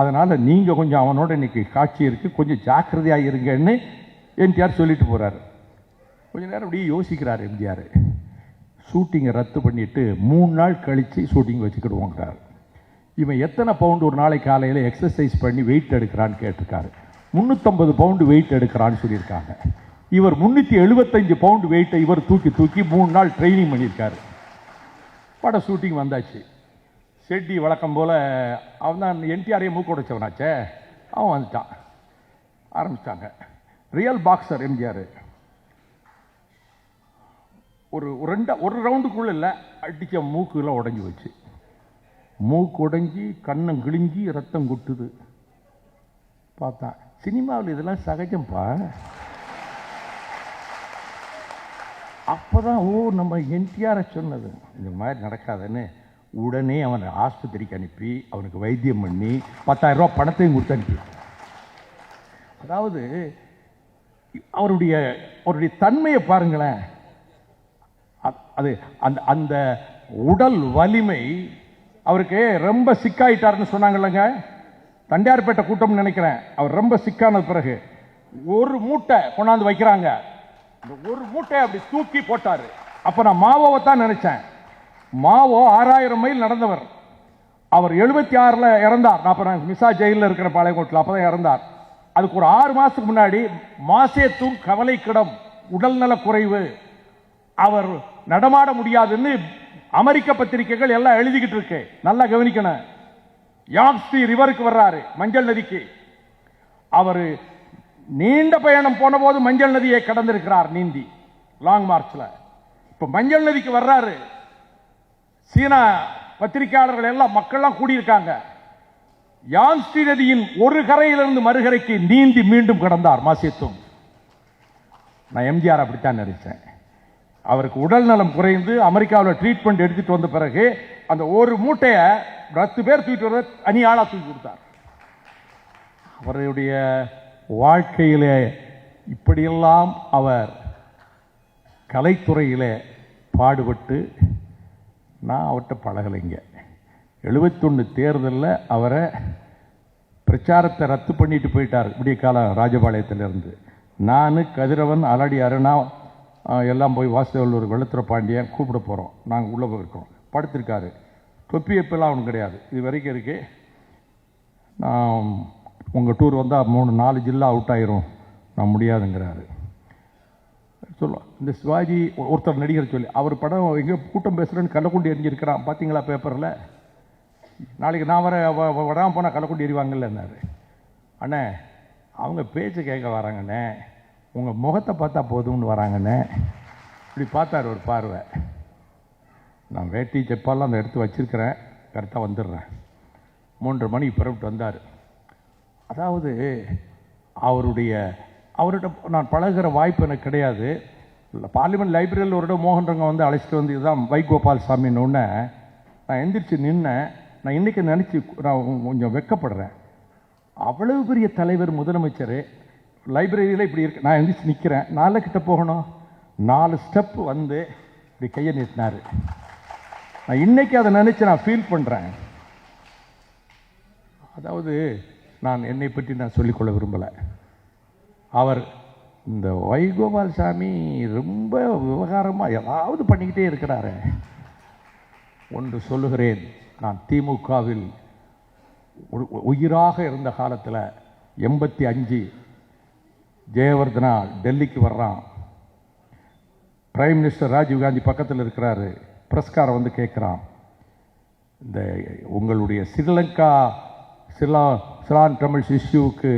அதனால் நீங்கள் கொஞ்சம் அவனோட இன்னைக்கு காட்சி இருக்குது, கொஞ்சம் ஜாக்கிரதையாக இருங்கன்னு என்டிஆர் சொல்லிட்டு போகிறாரு. கொஞ்ச நேரம் அப்படியே யோசிக்கிறார் எம்ஜிஆர். ஷூட்டிங்கை ரத்து பண்ணிவிட்டு 3 நாள் கழித்து ஷூட்டிங் வச்சுக்கிடுவோங்கிறார். இவன் எத்தனை பவுண்டு ஒரு நாளைக்கு காலையில் எக்ஸசைஸ் பண்ணி வெயிட் எடுக்கிறான்னு கேட்டிருக்காரு. 350 பவுண்டு வெயிட் எடுக்கிறான்னு சொல்லியிருக்காங்க. இவர் 375 பவுண்டு வெயிட்டை இவர் தூக்கி 3 நாள் ட்ரைனிங் பண்ணியிருக்காரு. பட ஷூட்டிங் வந்தாச்சு. செட்டி வழக்கம் போல் அவன் தான் என்டிஆரையே மூக்க உடைச்சவனாச்சே, அவன் வந்துட்டான். ஆரம்பிச்சிட்டாங்க. Real boxer MGR. ஒரு ரவுண்டுக்குள்ள இல்லை, அடித்த மூக்குலாம் உடஞ்சி வச்சு, மூக்கு உடஞ்சி கண்ணம் கிழிஞ்சி ரத்தம் குட்டுது. பார்த்தான், சினிமாவில் இதெல்லாம் சகஜம்பா. அப்போதான் நம்ம என்டிஆரை சொன்னது இந்த மாதிரி நடக்காதுன்னு உடனே அவனை ஆஸ்பத்திரிக்கு அனுப்பி அவனுக்கு வைத்தியம் பண்ணி 10,000 ரூபா பணத்தையும் கொடுத்து அனுப்பி. அதாவது அவருடைய தன்மையை பாருங்களேன். அது அந்த உடல் வலிமை. அவருக்கு ரொம்ப சிக்காயிட்டார்னு சொன்னாங்கல்லங்க, தண்டையார்பேட்டை கூட்டம் நினைக்கிறேன். அவர் ரொம்ப சிக்கான பிறகு ஒரு மூட்டை கொண்டாந்து வைக்கிறாங்க. ஒரு மூட்டை அப்படி தூக்கி போட்டாரு. அப்ப நான் மாவோவை தான் நினைச்சேன். மாவோ 6000 மைல் நடந்தவர். அவர் 76ல் இறந்தார். நான் மிசா ஜெயிலில் இருக்கிற பாளையங்கோட்டில் அப்பதான் இறந்தார். அதுக்கு ஒரு 6 மாசத்துக்கு முன்னாடி மாசேத்தும் கவலைக்கிடம், உடல்நல குறைவு, அவர் நடமாட முடியாதுன்னு அமெரிக்க பத்திரிகைகள் எல்லாம் எழுதிக்கிட்டு இருக்கு. நல்லா கவனிக்கணும். யாங்ஸ்டி ரிவருக்கு வர்றாரு, மஞ்சள் நதிக்கு. அவர் நீண்ட பயணம் போன போது மஞ்சள் நதியை கடந்திருக்கிறார் நீந்தி, லாங் மார்ச்ல. இப்ப மஞ்சள் நதிக்கு வர்றாரு. சீனா பத்திரிகையாளர்கள் எல்லாம் மக்கள்லாம் கூடியிருக்காங்க. யாங்ஸ்டி நதியின் ஒரு கரையிலிருந்து மறுகரைக்கு நீந்தி மீண்டும் கடந்தார் மாசேத்தும். நான் எம்ஜிஆர் அப்படித்தான் நினைச்சேன். அவருக்கு உடல் நலம் குறைந்து அமெரிக்காவில் ட்ரீட்மெண்ட் எடுத்துட்டு வந்த பிறகு அந்த ஒரு மூட்டையை 10 பேர் தூக்கிட்டு வர அணியாளா தூக்கி கொடுத்தார். அவருடைய வாழ்க்கையிலே இப்படியெல்லாம் அவர் கலைத்துறையிலே பாடுபட்டு நான் அவர்கிட்ட பழகலைங்க. 71 தேர்தலில் அவரை பிரச்சாரத்தை ரத்து பண்ணிட்டு போயிட்டார் விடிய காலம் ராஜபாளையத்திலிருந்து. நான் கதிரவன் அலடி அருணா எல்லாம் போய் வாசுதேவல்லூர் வெள்ளத்துறை பாண்டியன் கூப்பிட போகிறோம். நாங்கள் உள்ளே போயிருக்கோம். படுத்திருக்காரு. தொப்பி எப்பெல்லாம் அவனுக்கு கிடையாது, இது வரைக்கும் இருக்கு. நான் உங்கள் டூர் வந்தால் 3-4 ஜில்லா அவுட் ஆயிரும், நான் முடியாதுங்கிறாரு. சொல்லுவோம். இந்த சிவாஜி ஒருத்தர் நடிகர் சொல்லி அவர் படம் எங்கே கூட்டம் பேசுகிறேன்னு கள்ளக்குண்டி எரிஞ்சிருக்கிறான், பார்த்தீங்களா பேப்பரில்? நாளைக்கு நான் வராமல் போனால் கள்ளக்குண்டி எறிவாங்கல்லன்னாரு. அண்ணே அவங்க பேச்சு கேட்க வராங்கண்ணே, உங்கள் முகத்தை பார்த்தா போதும்னு வராங்கண்ணே. இப்படி பார்த்தார் ஒரு பார்வை. நான் வேட்டி செப்பாலாம் அந்த எடுத்து வச்சிருக்கிறேன், கரெக்டாக வந்துடுறேன். 3:30 மணிக்கு புறப்பட்டு வந்தார். அதாவது அவர்கிட்ட நான் பழகிற வாய்ப்பு எனக்கு கிடையாது. பார்லிமெண்ட் லைப்ரரியில் ஒரு இடம் மோகன்ரங்க வந்து அழைச்சிட்டு வந்து இதுதான் வைகோபால் சாமின்னு ஒன்று நான் எந்திரிச்சு நின்னேன். நான் இன்றைக்கி நினச்சி நான் கொஞ்சம் வெட்கப்படுறேன். அவ்வளவு பெரிய தலைவர், முதலமைச்சர், லைப்ரரியில் இப்படி இருக்கு. நான் எந்திரிச்சு நிற்கிறேன். 4 கிட்ட போகணும், 4 ஸ்டெப் வந்து இப்படி கையை நீட்டினார். நான் இன்னைக்கு அதை நினச்சி நான் ஃபீல் பண்ணுறேன். அதாவது நான் என்னை பற்றி நான் சொல்லிக்கொள்ள விரும்பலை. அவர் இந்த வைகோபால் சாமி ரொம்ப விவகாரமாக ஏதாவது பண்ணிக்கிட்டே இருக்கிறாரு. ஒன்று சொல்லுகிறேன், நான் திமுகவில் உயிராக இருந்த காலத்தில் 85 ஜெயவர்தனா டெல்லிக்கு வர்றான். பிரைம் மினிஸ்டர் ராஜீவ்காந்தி பக்கத்தில் இருக்கிறாரு. பிரஸ்காரம் வந்து கேட்குறான், இந்த உங்களுடைய ஸ்ரீலங்கா சிலான் தமிழ்ஸ் இஷ்யூவுக்கு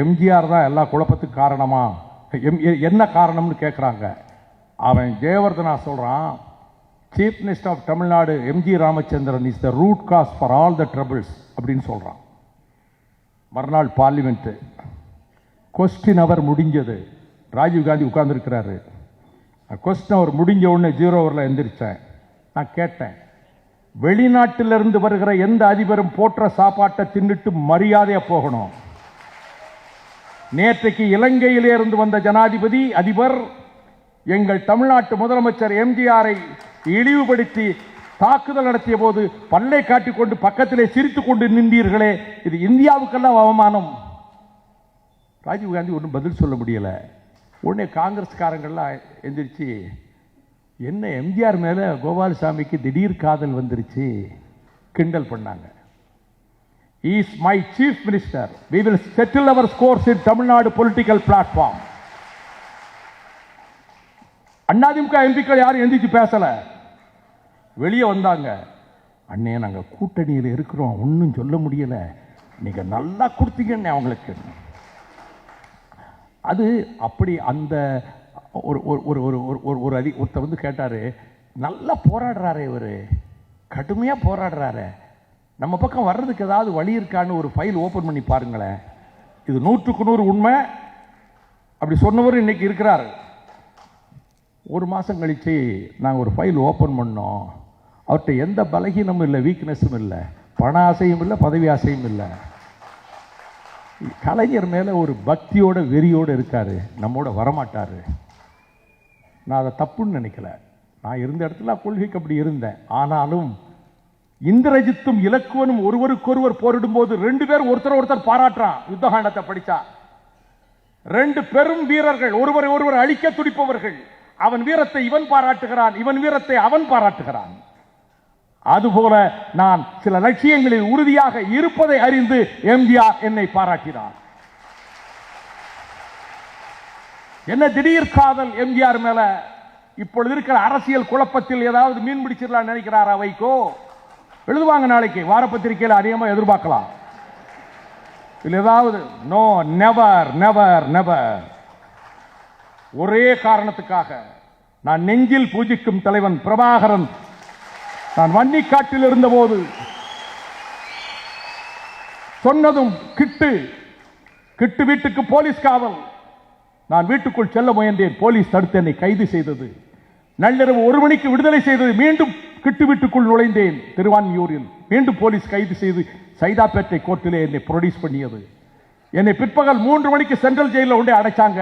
எம்ஜிஆர் தான் எல்லா குழப்பத்துக்கு காரணமா, என்ன காரணம்னு கேட்குறாங்க. அவன் ஜெயவர்தனா சொல்கிறான், chief minister of Tamil Nadu MG Ramachandran is the root cause for all the troubles அப்படின்னு சொல்கிறான். மறுநாள் பார்லிமெண்ட்டு கொஸ்டின் அவர் முடிஞ்சது. ராஜீவ்காந்தி உட்கார்ந்துருக்கிறாரு. கொஸ்டின் அவர் முடிஞ்ச உடனே 0 ஹவரில் எந்திரிச்சேன். நான் கேட்டேன், வெளிநாட்டிலிருந்து வருகிற எந்த அதிபரும் போற்ற சாப்பாட்டை தின்னுட்டு மரியாதையா போகணும். நேற்றைக்கு இலங்கையிலே இருந்து வந்த அதிபர் எங்கள் தமிழ்நாட்டு முதலமைச்சர் எம்ஜிஆரை இழிவுபடுத்தி தாக்குதல் நடத்திய போது பல்லை காட்டிக்கொண்டு பக்கத்திலே சிரித்துக் கொண்டு நின்றீர்களே, இது இந்தியாவுக்கெல்லாம் அவமானம். ராஜீவ்காந்தி ஒன்றும் பதில் சொல்ல முடியல. உடனே காங்கிரஸ்காரங்கள்லாம் எந்திரிச்சு, என்ன எம்ஜிஆர் மேல கோபாலசாமிக்கு திடீர் காதல் வந்துருச்சு, கிண்டல் பண்ணாங்க. Is my chief minister, we will settle our scores in Tamil Nadu political platform. AIADMK எம்பிக்கள் யாரும் எந்திரிச்சு பேசல, வெளியே வந்தாங்க. அண்ணே நாங்க கூட்டணியில் இருக்கிறோம், ஒன்றும் சொல்ல முடியல, நீங்க நல்லா கொடுத்தீங்கன்னு அவங்களுக்கு. அது அப்படி அந்த ஒரு ஒரு ஒரு ஒரு ஒருத்தர் வந்து கேட்டாரு, நல்லா போராடுறாரு இவர், கடுமையாக போராடுறாரு, நம்ம பக்கம் வர்றதுக்கு ஏதாவது வழி இருக்கான்னு ஒரு ஃபைல் ஓப்பன் பண்ணி பாருங்களேன். இது 100க்கு 100 உண்மை. அப்படி சொன்னவர் இன்னைக்கு இருக்கிறார். ஒரு மாதம் கழித்து நாங்கள் ஒரு ஃபைல் ஓப்பன் பண்ணோம். அவர்கிட்ட எந்த பலகீனமும் இல்லை, வீக்னஸும் இல்லை, பண ஆசையும் இல்லை, பதவி ஆசையும் இல்லை. கலைஞர் மேலே ஒரு பக்தியோட வெறியோடு இருக்கார், நம்மோட வரமாட்டார். நான் அதை தப்புன்னு நினைக்கல. நான் இருந்த இடத்துல கொள்கைக்கு அப்படி இருந்தேன். ஆனாலும் இந்திரஜித்தும் இலக்குவனும் ஒருவருக்கொருவர் போரிடும் போது 2 பேர் ஒருத்தர் பாராட்டுறான். யுத்தகாண்டத்தை படித்தா 2 பெரும் வீரர்கள் ஒருவரை ஒருவர் அழிக்க துடிப்பவர்கள். அவன் வீரத்தை இவன் பாராட்டுகிறான், இவன் வீரத்தை அவன் பாராட்டுகிறான். அதுபோல நான் சில லட்சியங்களில் உறுதியாக இருப்பதை அறிந்து எம்ஜிஆர் என்னை பாராட்டினார். என்ன திடீர் காதல் எம்ஜிஆர் மேல? இப்பொழுது இருக்கிற அரசியல் குழப்பத்தில் ஏதாவது மீன் பிடிச்சிடலாம் நினைக்கிறாரா வைகோ? எழுதுவாங்க நாளைக்கு வாரப்பத்திரிகையில், அதிகமாக எதிர்பார்க்கலாம். இல்லை ஏதாவது நோ, நெவர் நெவர் நெவர். ஒரே காரணத்துக்காக நான் நெஞ்சில் பூஜிக்கும் தலைவன் பிரபாகரன் நான் வன்னிக்காட்டில் இருந்தபோது சொன்னதும் கிட்டு வீட்டுக்கு போலீஸ் காவல். நான் வீட்டுக்குள் செல்ல முயன்றேன், போலீஸ் தடுத்து என்னை கைது செய்தது. நள்ளிரவு 1 மணிக்கு விடுதலை செய்தது. மீண்டும் கிட்டு வீட்டுக்குள் நுழைந்தேன். திருவான்மியூரில் மீண்டும் போலீஸ் கைது செய்து சைதாப்பேட்டை கோர்ட்டிலே என்னை ப்ரொடியூஸ் பண்ணியது. என்னை பிற்பகல் 3 மணிக்கு சென்ட்ரல் ஜெயிலில் கொண்டு அடைச்சாங்க.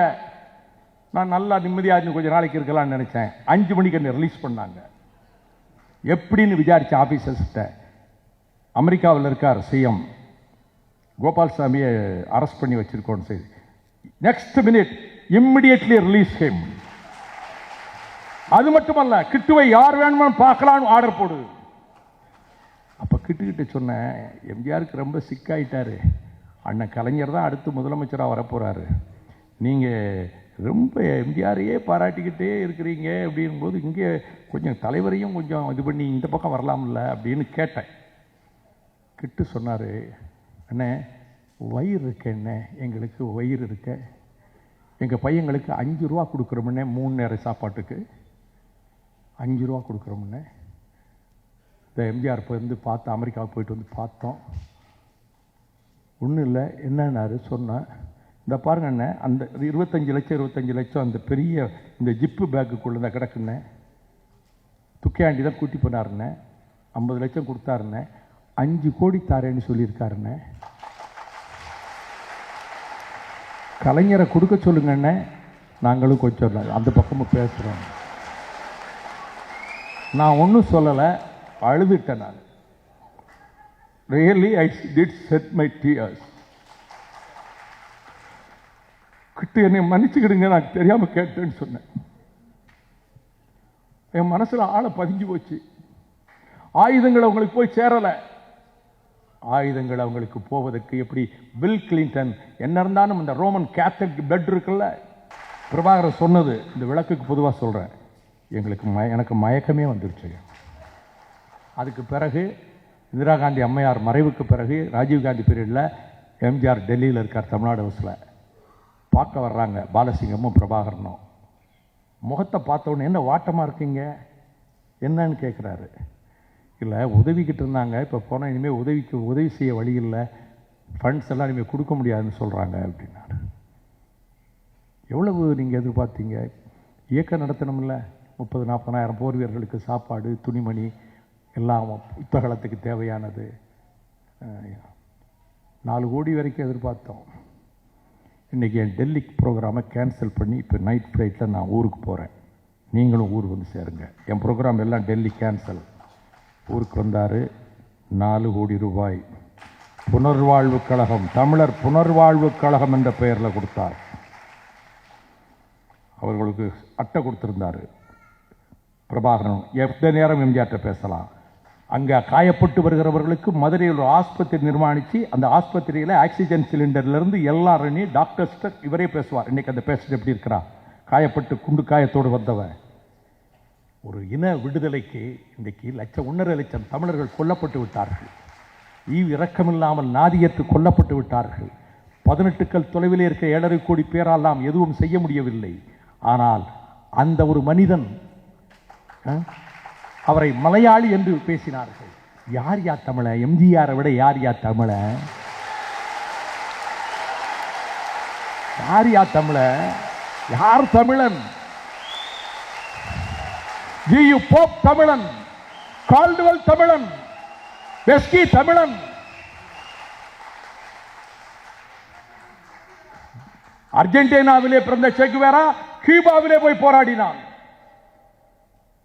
நான் நல்லா நிம்மதியாக கொஞ்சம் நாளைக்கு இருக்கலாம்னு நினைச்சேன். 5 மணிக்கு என்னை ரிலீஸ் பண்ணாங்க. எப்படின்னு விசாரிச்ச ஆபீசர்ஸ்கிட்ட, அமெரிக்காவில் இருக்கார் சிஎம், கோபால்சாமியை அரெஸ்ட் பண்ணி வச்சிருக்கோம். சரி, next minute immediately release him. அது மட்டுமல்ல, கிட்டுவை யார் வேணுமோ பார்க்கலான்னு ஆர்டர் போடு. அப்ப கிட்ட சொன்னேன், எம்ஜிஆருக்கு ரொம்ப சிக்காயிட்டாரு, அண்ணன் கலைஞர் தான் அடுத்து முதலமைச்சராக வரப்போறாரு, நீங்க ரொம்ப எம்ஜிஆரையே பாராட்டிக்கிட்டே இருக்கிறீங்க அப்படின்போது இங்கே கொஞ்சம் தலைவரையும் கொஞ்சம் இது பண்ணி இந்த பக்கம் வரலாம்ல அப்படின்னு கேட்டேன். கிட்டு சொன்னார், அண்ணே வயிறு இருக்க, என்ன எங்களுக்கு வயிறு இருக்க, எங்கள் பையங்களுக்கு 5 ரூபா கொடுக்குறோம்னே 3 நேர சாப்பாட்டுக்கு 5 ரூபா கொடுக்குறோம்னே. இந்த எம்ஜிஆர் இப்போ வந்து பார்த்து அமெரிக்காவுக்கு போயிட்டு வந்து பார்த்தோம். ஒன்றும் இல்லை, என்னன்னாரு சொன்னேன், இந்த பாருங்க அண்ணன், அந்த 25 லட்சம் அந்த பெரிய இந்த ஜிப்பு பேக்குக்குள்ள தான் கிடக்குண்ணே, துக்கையாண்டி தான் கூட்டி போனாருண்ணே, 50 லட்சம் கொடுத்தாருண்ணே, 5 கோடி தாரேன்னு சொல்லியிருக்காருண்ணே, கலைஞரை கொடுக்க சொல்லுங்கண்ணே, நாங்களும் கொஞ்சம் அந்த பக்கமும் பேசுகிறோம். நான் ஒன்றும் சொல்லலை, அழுதுட்டேன். நான் really I did set my tears. கிட்ட என்னை மன்னிச்சுக்கிடுங்க, நான் தெரியாமல் கேட்டேன்னு சொன்னேன். என் மனசில் ஆளை பதிஞ்சு போச்சு. ஆயுதங்கள் அவங்களுக்கு போய் சேரலை. ஆயுதங்கள் அவங்களுக்கு போவதற்கு எப்படி பில் கிளின்டன் என்ன இருந்தாலும் இந்த ரோமன் கேத்தலிக் பிளட் இருக்குல்ல, பிரபாகரன் சொன்னது, இந்த விளக்குக்கு பொதுவாக சொல்கிறேன், எனக்கு மயக்கமே வந்துருச்சு. அதுக்கு பிறகு இந்திரா காந்தி அம்மையார் மறைவுக்கு பிறகு ராஜீவ்காந்தி பீரியடில் எம்ஜிஆர் டெல்லியில் இருக்கார், தமிழ்நாடு ஹவுஸில் பார்க்க வர்றாங்க. பாலசிங்கமும் பிரபாகரனும் முகத்தை பார்த்தோன்னே, என்ன வாட்டமாக இருக்கீங்க என்னன்னு கேட்குறாரு. இல்லை உதவிக்கிட்டு இருந்தாங்க, இப்போ போனால் இனிமேல் உதவி செய்ய வழி இல்லை, ஃபண்ட்ஸ் எல்லாம் இனிமேல் கொடுக்க முடியாதுன்னு சொல்கிறாங்க அப்படின்னாரு. எவ்வளவு நீங்கள் எதிர்பார்த்தீங்க? இயக்கம் நடத்தணும்ல, 30,000-40,000 போர் வீரர்களுக்கு சாப்பாடு, துணிமணி எல்லாம் யுத்தகலத்துக்கு தேவையானது. 4 கோடி வரைக்கும் எதிர்பார்த்தோம். இன்றைக்கி என் டெல்லி ப்ரோக்ராமை கேன்சல் பண்ணி இப்போ நைட் ஃப்ளைட்டில் நான் ஊருக்கு போகிறேன். நீங்களும் ஊர் வந்து சேருங்க. என் ப்ரோக்ராம் எல்லாம் டெல்லி கேன்சல். ஊருக்கு வந்தார். 4 கோடி ரூபாய் புனர்வாழ்வு கழகம், தமிழர் புனர்வாழ்வு கழகம் என்ற பெயரில் கொடுத்தார். அவர்களுக்கு அட்டை கொடுத்திருந்தார். பிரபாகரன் எந்த நேரம் எம்ஜிஆர்ட்ட பேசலாம். அங்கே காயப்பட்டு வருகிறவர்களுக்கு மதுரையில் ஒரு ஆஸ்பத்திரி நிர்மாணித்து அந்த ஆஸ்பத்திரியில் ஆக்சிஜன் சிலிண்டர்லேருந்து எல்லாரும் டாக்டர்ஸ்ட இவரே பேசுவார். இன்றைக்கி அந்த பேஷண்ட் எப்படி இருக்கிறான், காயப்பட்டு குண்டு காயத்தோடு வந்தவன். ஒரு இன விடுதலைக்கு இன்றைக்கு 1.5 லட்சம் தமிழர்கள் கொல்லப்பட்டு விட்டார்கள். இரக்கமில்லாமல் நாதியத்து கொல்லப்பட்டு விட்டார்கள். 18 கல் தொலைவில் இருக்க 7.5 கோடி பேரால் நாம் எதுவும் செய்ய முடியவில்லை. ஆனால் அந்த ஒரு மனிதன் அவரை மலையாளி என்று பேசினார்கள். யார் யார் தமிழ? எம்ஜிஆரை விட யார் யார் தமிழ? யார் யார் தமிழ? யார் தமிழன்? ஜியு போப் தமிழன், கால்டுவெல் தமிழன், பெஸ்கி தமிழன். அர்ஜென்டினாவிலே பிறந்த சே குவேரா கியூபாவிலே போய் போராடினான்.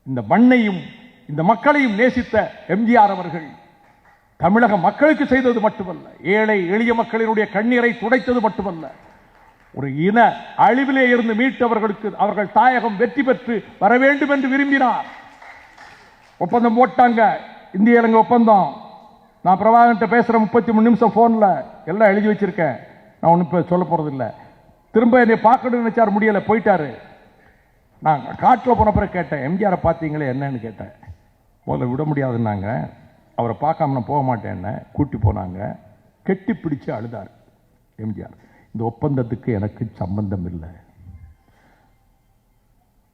இந்த மண்ணையும் இந்த மக்களையும் நேசித்த எம்ஜிஆர் அவர்கள் தமிழக மக்களுக்கு செய்தது மட்டுமல்ல, ஏழை எளிய மக்களினுடைய கண்ணீரை துடைத்தது மட்டுமல்ல, ஒரு இன அழிவிலே இருந்து மீட்டவர்களுக்கு அவர்கள் தாயகம் வெற்றி பெற்று வர வேண்டும் என்று விரும்பினார். ஒப்பந்தம் போட்டாங்க, இந்திய இலங்கை ஒப்பந்தம். நான் பிரபாகரன்ட்ட பேசுகிறேன் 33 நிமிஷம் ஃபோனில், எல்லாம் எழுதி வச்சிருக்கேன். நான் ஒன்றும் இப்போ சொல்ல போகிறதில்லை. திரும்ப என்னை பார்க்கணும்னு நினைச்சார், முடியலை, போயிட்டாரு. நான் காட்டில் போன பிறகு கேட்டேன், எம்ஜிஆரை பார்த்தீங்களே என்னன்னு கேட்டேன். முதல்ல விட முடியாதுன்னாங்க. அவரை பார்க்காம நான் போக மாட்டேன்னு கூட்டி போனாங்க. கெட்டி பிடிச்சு அழுதார் எம்ஜிஆர். இந்த ஒப்பந்தத்துக்கு எனக்கு சம்பந்தம் இல்லை.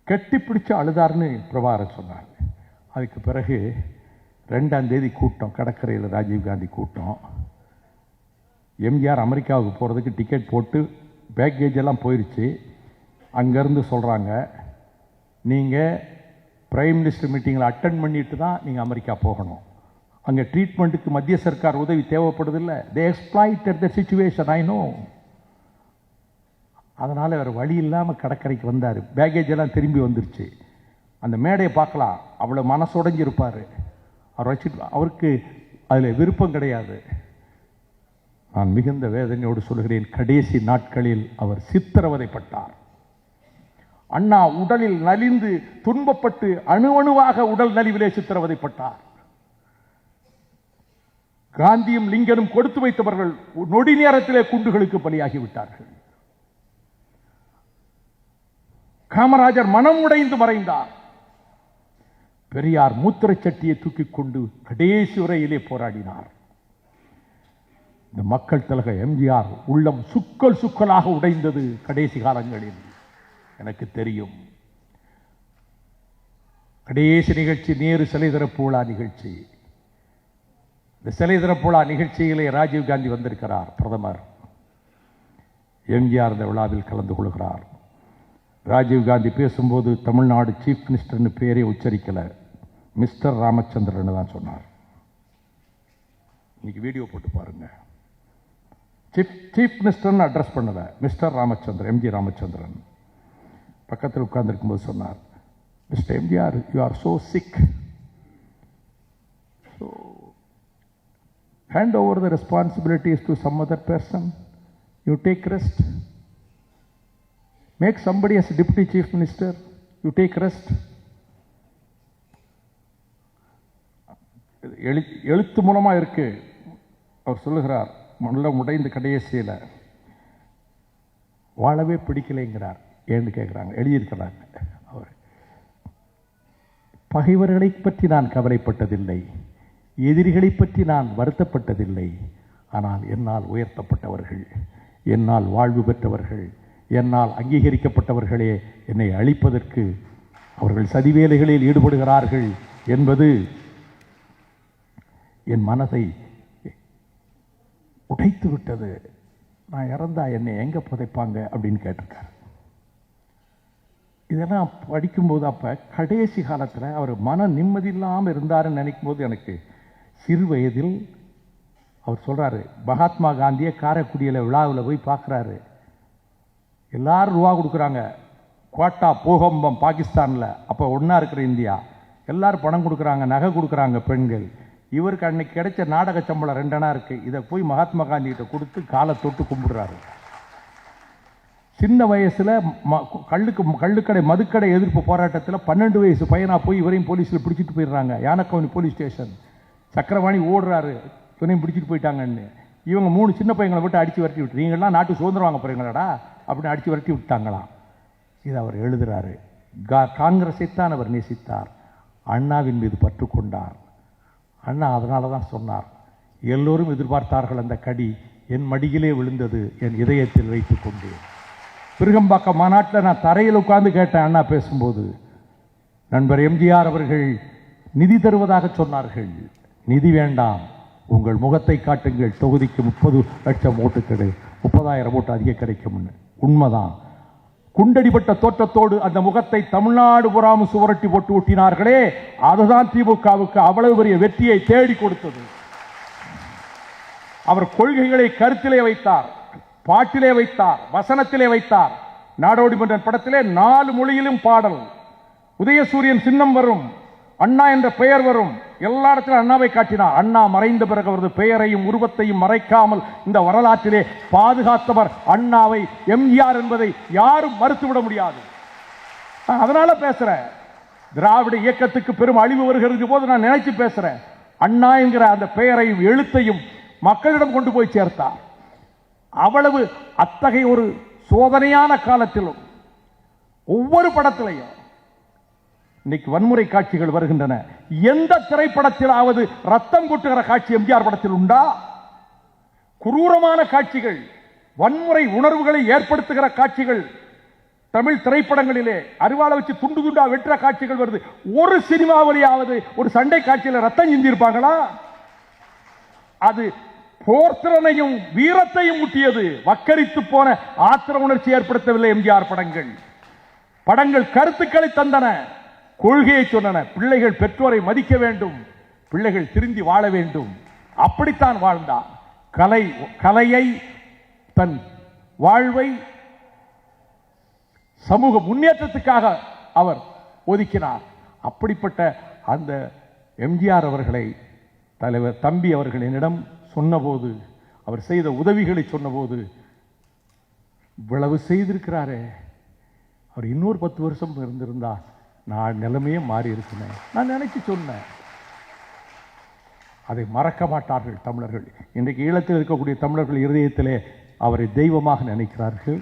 கெட்டி பிடிச்சு அழுதார்னு பிரபாகரன் சொன்னார். அதுக்கு பிறகு 2ஆம் தேதி கூட்டம், கடற்கரையில் ராஜீவ்காந்தி கூட்டம். எம்ஜிஆர் அமெரிக்காவுக்கு போகிறதுக்கு டிக்கெட் போட்டு பேக்கேஜ் எல்லாம் போயிடுச்சு. அங்கேருந்து சொல்கிறாங்க, நீங்கள் பிரைம் மினிஸ்டர் மீட்டிங்கில் அட்டன் பண்ணிட்டு தான் நீங்கள் அமெரிக்கா போகணும். அங்கே ட்ரீட்மெண்ட்டுக்கு மத்திய சர்க்கார் உதவி தேவைப்படுதில்லை. They exploited the situation, I know. அதனால் வேறு வழி இல்லாமல் கடற்கரைக்கு வந்தார். பேக்கேஜ் எல்லாம் திரும்பி வந்துருச்சு. அந்த மேடையை பார்க்கலாம், அவ்வளோ மனசுடைஞ்சு இருப்பார். அவர் வச்சுட்டு அவருக்கு அதில் விருப்பம் கிடையாது. நான் மிகுந்த வேதனையோடு சொல்கிறேன், கடைசி நாட்களில் அவர் சித்திரவதைப்பட்டார். அண்ணா உடலில் நலிந்து துன்பப்பட்டு அணுவணுவாக உடல் நலிவிலே சித்திரவதைப்பட்டார். காந்தியும் லிங்கனும் கொடுத்து வைத்தவர்கள் நொடி நேரத்திலே குண்டுகளுக்கு பலியாகிவிட்டார்கள். காமராஜர் மனம் உடைந்து மறைந்தார். பெரியார் மூத்திரை சட்டியை தூக்கிக் கொண்டு கடைசி உரையிலே போராடினார். இந்த மக்கள் திலக எம்ஜிஆர் உள்ளம் சுக்கல் சுக்கலாக உடைந்தது கடைசி காலங்களில் எனக்கு தெரியும். கடைசி நிகழ்ச்சி நேரு சிலை திறப்பு விழா நிகழ்ச்சி. இந்த சிலை திறப்பு விழா நிகழ்ச்சியிலே ராஜீவ்காந்தி வந்திருக்கிறார், பிரதமர். எம்ஜிஆர் இந்த விழாவில் கலந்து கொள்கிறார். ராஜீவ்காந்தி பேசும்போது தமிழ்நாடு சீஃப் மினிஸ்டர்னு பேரே உச்சரிக்கல, மிஸ்டர் ராமச்சந்திரன் தான் சொன்னார். இன்னைக்கு வீடியோ போட்டு பாருங்க. சீஃப் மினிஸ்டர்னு அட்ரஸ் பண்ணல, மிஸ்டர் ராமச்சந்திரன், எம்ஜி ராமச்சந்திரன். பக்கத்தில் உட்கார்ந்துருக்கும் போது சொன்னார், mister MGR, you are so sick, so hand over the responsibilities to some other person, you take rest, make somebody as deputy chief minister, you take rest. எழுத்து மூலமாக இருக்கு. அவர் சொல்லுகிறார், நல்ல உடைந்த கடைசியில் வாழவே பிடிக்கலைங்கிறார். ஏன்னு கேட்குறாங்க, எழுதியிருக்கிறாங்க. அவர் பகைவர்களை பற்றி நான் கவலைப்பட்டதில்லை, எதிரிகளை பற்றி நான் வருத்தப்பட்டதில்லை. ஆனால் என்னால் உயர்த்தப்பட்டவர்கள், என்னால் வாழ்வு பெற்றவர்கள், என்னால் அங்கீகரிக்கப்பட்டவர்களே என்னை அழிப்பதற்கு அவர்கள் சதிவேலைகளில் ஈடுபடுகிறார்கள் என்பது என் மனதை உடைத்து விட்டது. நான் இறந்தா என்னை எங்கே புதைப்பாங்க அப்படின்னு கேட்டிருக்கார். இதெல்லாம் படிக்கும்போது அப்போ கடைசி காலத்தில் அவர் மன நிம்மதி இல்லாமல் இருந்தாருன்னு நினைக்கும் போது எனக்கு சிறு வயதில் அவர் சொல்கிறாரு, மகாத்மா காந்தியை காரைக்குடியில் விழாவில் போய் பார்க்குறாரு. எல்லாரும் ரூபா கொடுக்குறாங்க, குவாட்டா பூகம்பம் பாகிஸ்தானில், அப்போ ஒன்றா இருக்கிற இந்தியா, எல்லாரும் பணம் கொடுக்குறாங்க, நகை கொடுக்குறாங்க பெண்கள். இவருக்கு அன்னைக்கு கிடைச்ச நாடக சம்பளம் 2 அணா இருக்குது. இதை போய் மகாத்மா காந்தி கிட்ட கொடுத்து காலை தொட்டு கும்பிடுறாரு. சின்ன வயசில் கள்ளுக்கடை மதுக்கடை எதிர்ப்பு போராட்டத்தில் 12 வயசு பையனாக போய் இவரையும் போலீஸில் பிடிச்சிட்டு போயிடுறாங்க. யானக்கவனி போலீஸ் ஸ்டேஷன். சக்கரவாணி ஓடுறாரு, இவனையும் பிடிச்சிட்டு போயிட்டாங்கன்னு. இவங்க 3 சின்ன பையங்களை விட்டு அடித்து விரட்டி விட்டு, நீங்கள்லாம் நாட்டு சுதந்திரம் வாங்க போகிறீங்களாடா அப்படின்னு அடித்து விரட்டி விட்டாங்களாம். இது அவர் எழுதுகிறாரு. காங்கிரஸைத்தான் அவர் நேசித்தார், அண்ணாவின் மீது பற்று கொண்டார். அண்ணா அதனால தான் சொன்னார், எல்லோரும் எதிர்பார்த்தார்கள் அந்த கடி என் மடியிலே விழுந்தது, என் இதயத்தில் வைத்து கொண்டு. பிருகம்பாக்கம் மாநாட்டில் நான் தரையில் உட்கார்ந்து கேட்டேன் அண்ணா பேசும்போது. நண்பர் எம்ஜிஆர் அவர்கள் நிதி தருவதாக சொன்னார்கள். நிதி வேண்டாம், உங்கள் முகத்தை காட்டுங்கள், தொகுதிக்கு 30 லட்சம் ஓட்டுக்கள், 30,000 ஓட்டு அதிக கிடைக்கும்னு. உண்மைதான். குண்டடிப்பட்ட தோற்றத்தோடு அந்த முகத்தை தமிழ்நாடு புறாம சுவரட்டி போட்டு ஊட்டினார்களே, அதுதான் திமுகவுக்கு அவ்வளவு பெரிய வெற்றியை தேடி கொடுத்தது. அவர் கொள்கைகளை கருத்திலே வைத்தார், பாட்டிலே வைத்தார், வசனத்திலே வைத்தார். நாடோடி மன்றன் படத்திலே 4 மொழியிலும் பாடல். உதயசூரியன் சின்னம் வரும், அண்ணா என்ற பெயர் வரும், எல்லா இடத்திலும் அண்ணாவை காட்டினார். அண்ணா மறைந்த பிறகு அவரது பெயரையும் உருவத்தையும் மறைக்காமல் இந்த வரலாற்றிலே பாதுகாத்தவர் அண்ணாவை, எம்ஜிஆர் என்பதை யாரும் மறுத்துவிட முடியாது. அதனால பேசுறேன். திராவிட இயக்கத்துக்கு பெரும் அழிவு வருகிறது போது நான் நினைச்சு பேசுறேன். அண்ணா என்கிற அந்த பெயரையும் எழுத்தையும் மக்களிடம் கொண்டு போய் சேர்த்தார். அவ்வளவு அத்தகைய ஒரு சோதனையான காலத்திலும் ஒவ்வொரு படத்திலையும் இன்னைக்கு வன்முறை காட்சிகள் வருகின்றன. எந்த திரைப்படத்திலாவது ரத்தம் கொட்டுகிற காட்சி எம்ஜிஆர் படத்தில் உண்டா? குரூரமான காட்சிகள், வன்முறை உணர்வுகளை ஏற்படுத்துகிற காட்சிகள் தமிழ் திரைப்படங்களிலே அரிவாளை வச்சு துண்டு துண்டா வெட்டுற காட்சிகள் வருது. ஒரு சினிமாவிலேயாவது ஒரு சண்டை காட்சியில் ரத்தம் சிந்திருப்பாங்களா? அது போர்த்திறனையும் வீரத்தையும் ஊட்டியது. வக்கரித்து போன ஆத்திர உணர்ச்சி ஏற்படுத்தவில்லை எம்ஜிஆர் படங்கள். படங்கள் கருத்துக்களை தந்தன, கொள்கையை சொன்னன. பிள்ளைகள் பெற்றோரை மதிக்க வேண்டும், பிள்ளைகள் திருந்தி வாழ வேண்டும். அப்படித்தான் வாழ்ந்தார். கலையை, தன் வாழ்வை சமூக முன்னேற்றத்துக்காக அவர் ஒதுக்கினார். அப்படிப்பட்ட அந்த எம்ஜிஆர் அவர்களை தலைவர் தம்பி அவர்கள் என்னிடம் சொன்னபோது, அவர் செய்த உதவிகளை சொன்னபோது, இவ்வளவு செய்திருக்கிறாரே, அவர் இன்னொரு 10 வருஷம் இருந்திருந்தா நான் நிலைமையே மாறி இருக்கிறேன் நான் நினைச்சு சொன்னேன். அதை மறக்க மாட்டார்கள் தமிழர்கள். இன்றைக்கு ஈழத்தில் இருக்கக்கூடிய தமிழர்கள் இருதயத்திலே அவரை தெய்வமாக நினைக்கிறார்கள்.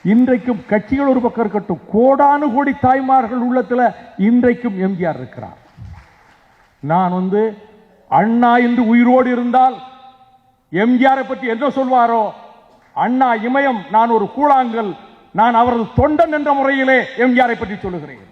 இன்றைக்கும் கட்சிகள் ஒரு பக்கம் இருக்கட்டும், கோடானு கோடி தாய்மார்கள் உள்ளத்தில் இன்றைக்கும் எம்ஜிஆர் இருக்கிறார். நான் அண்ணா இன்று உயிரோடு இருந்தால் எம்ஜிஆரை பற்றி என்ன சொல்வாரோ, அண்ணா இமயம், நான் ஒரு கூழாங்கல், நான் அவரது தொண்டன் என்ற முறையிலே எம்ஜிஆரை பற்றி சொல்லுகிறேன்.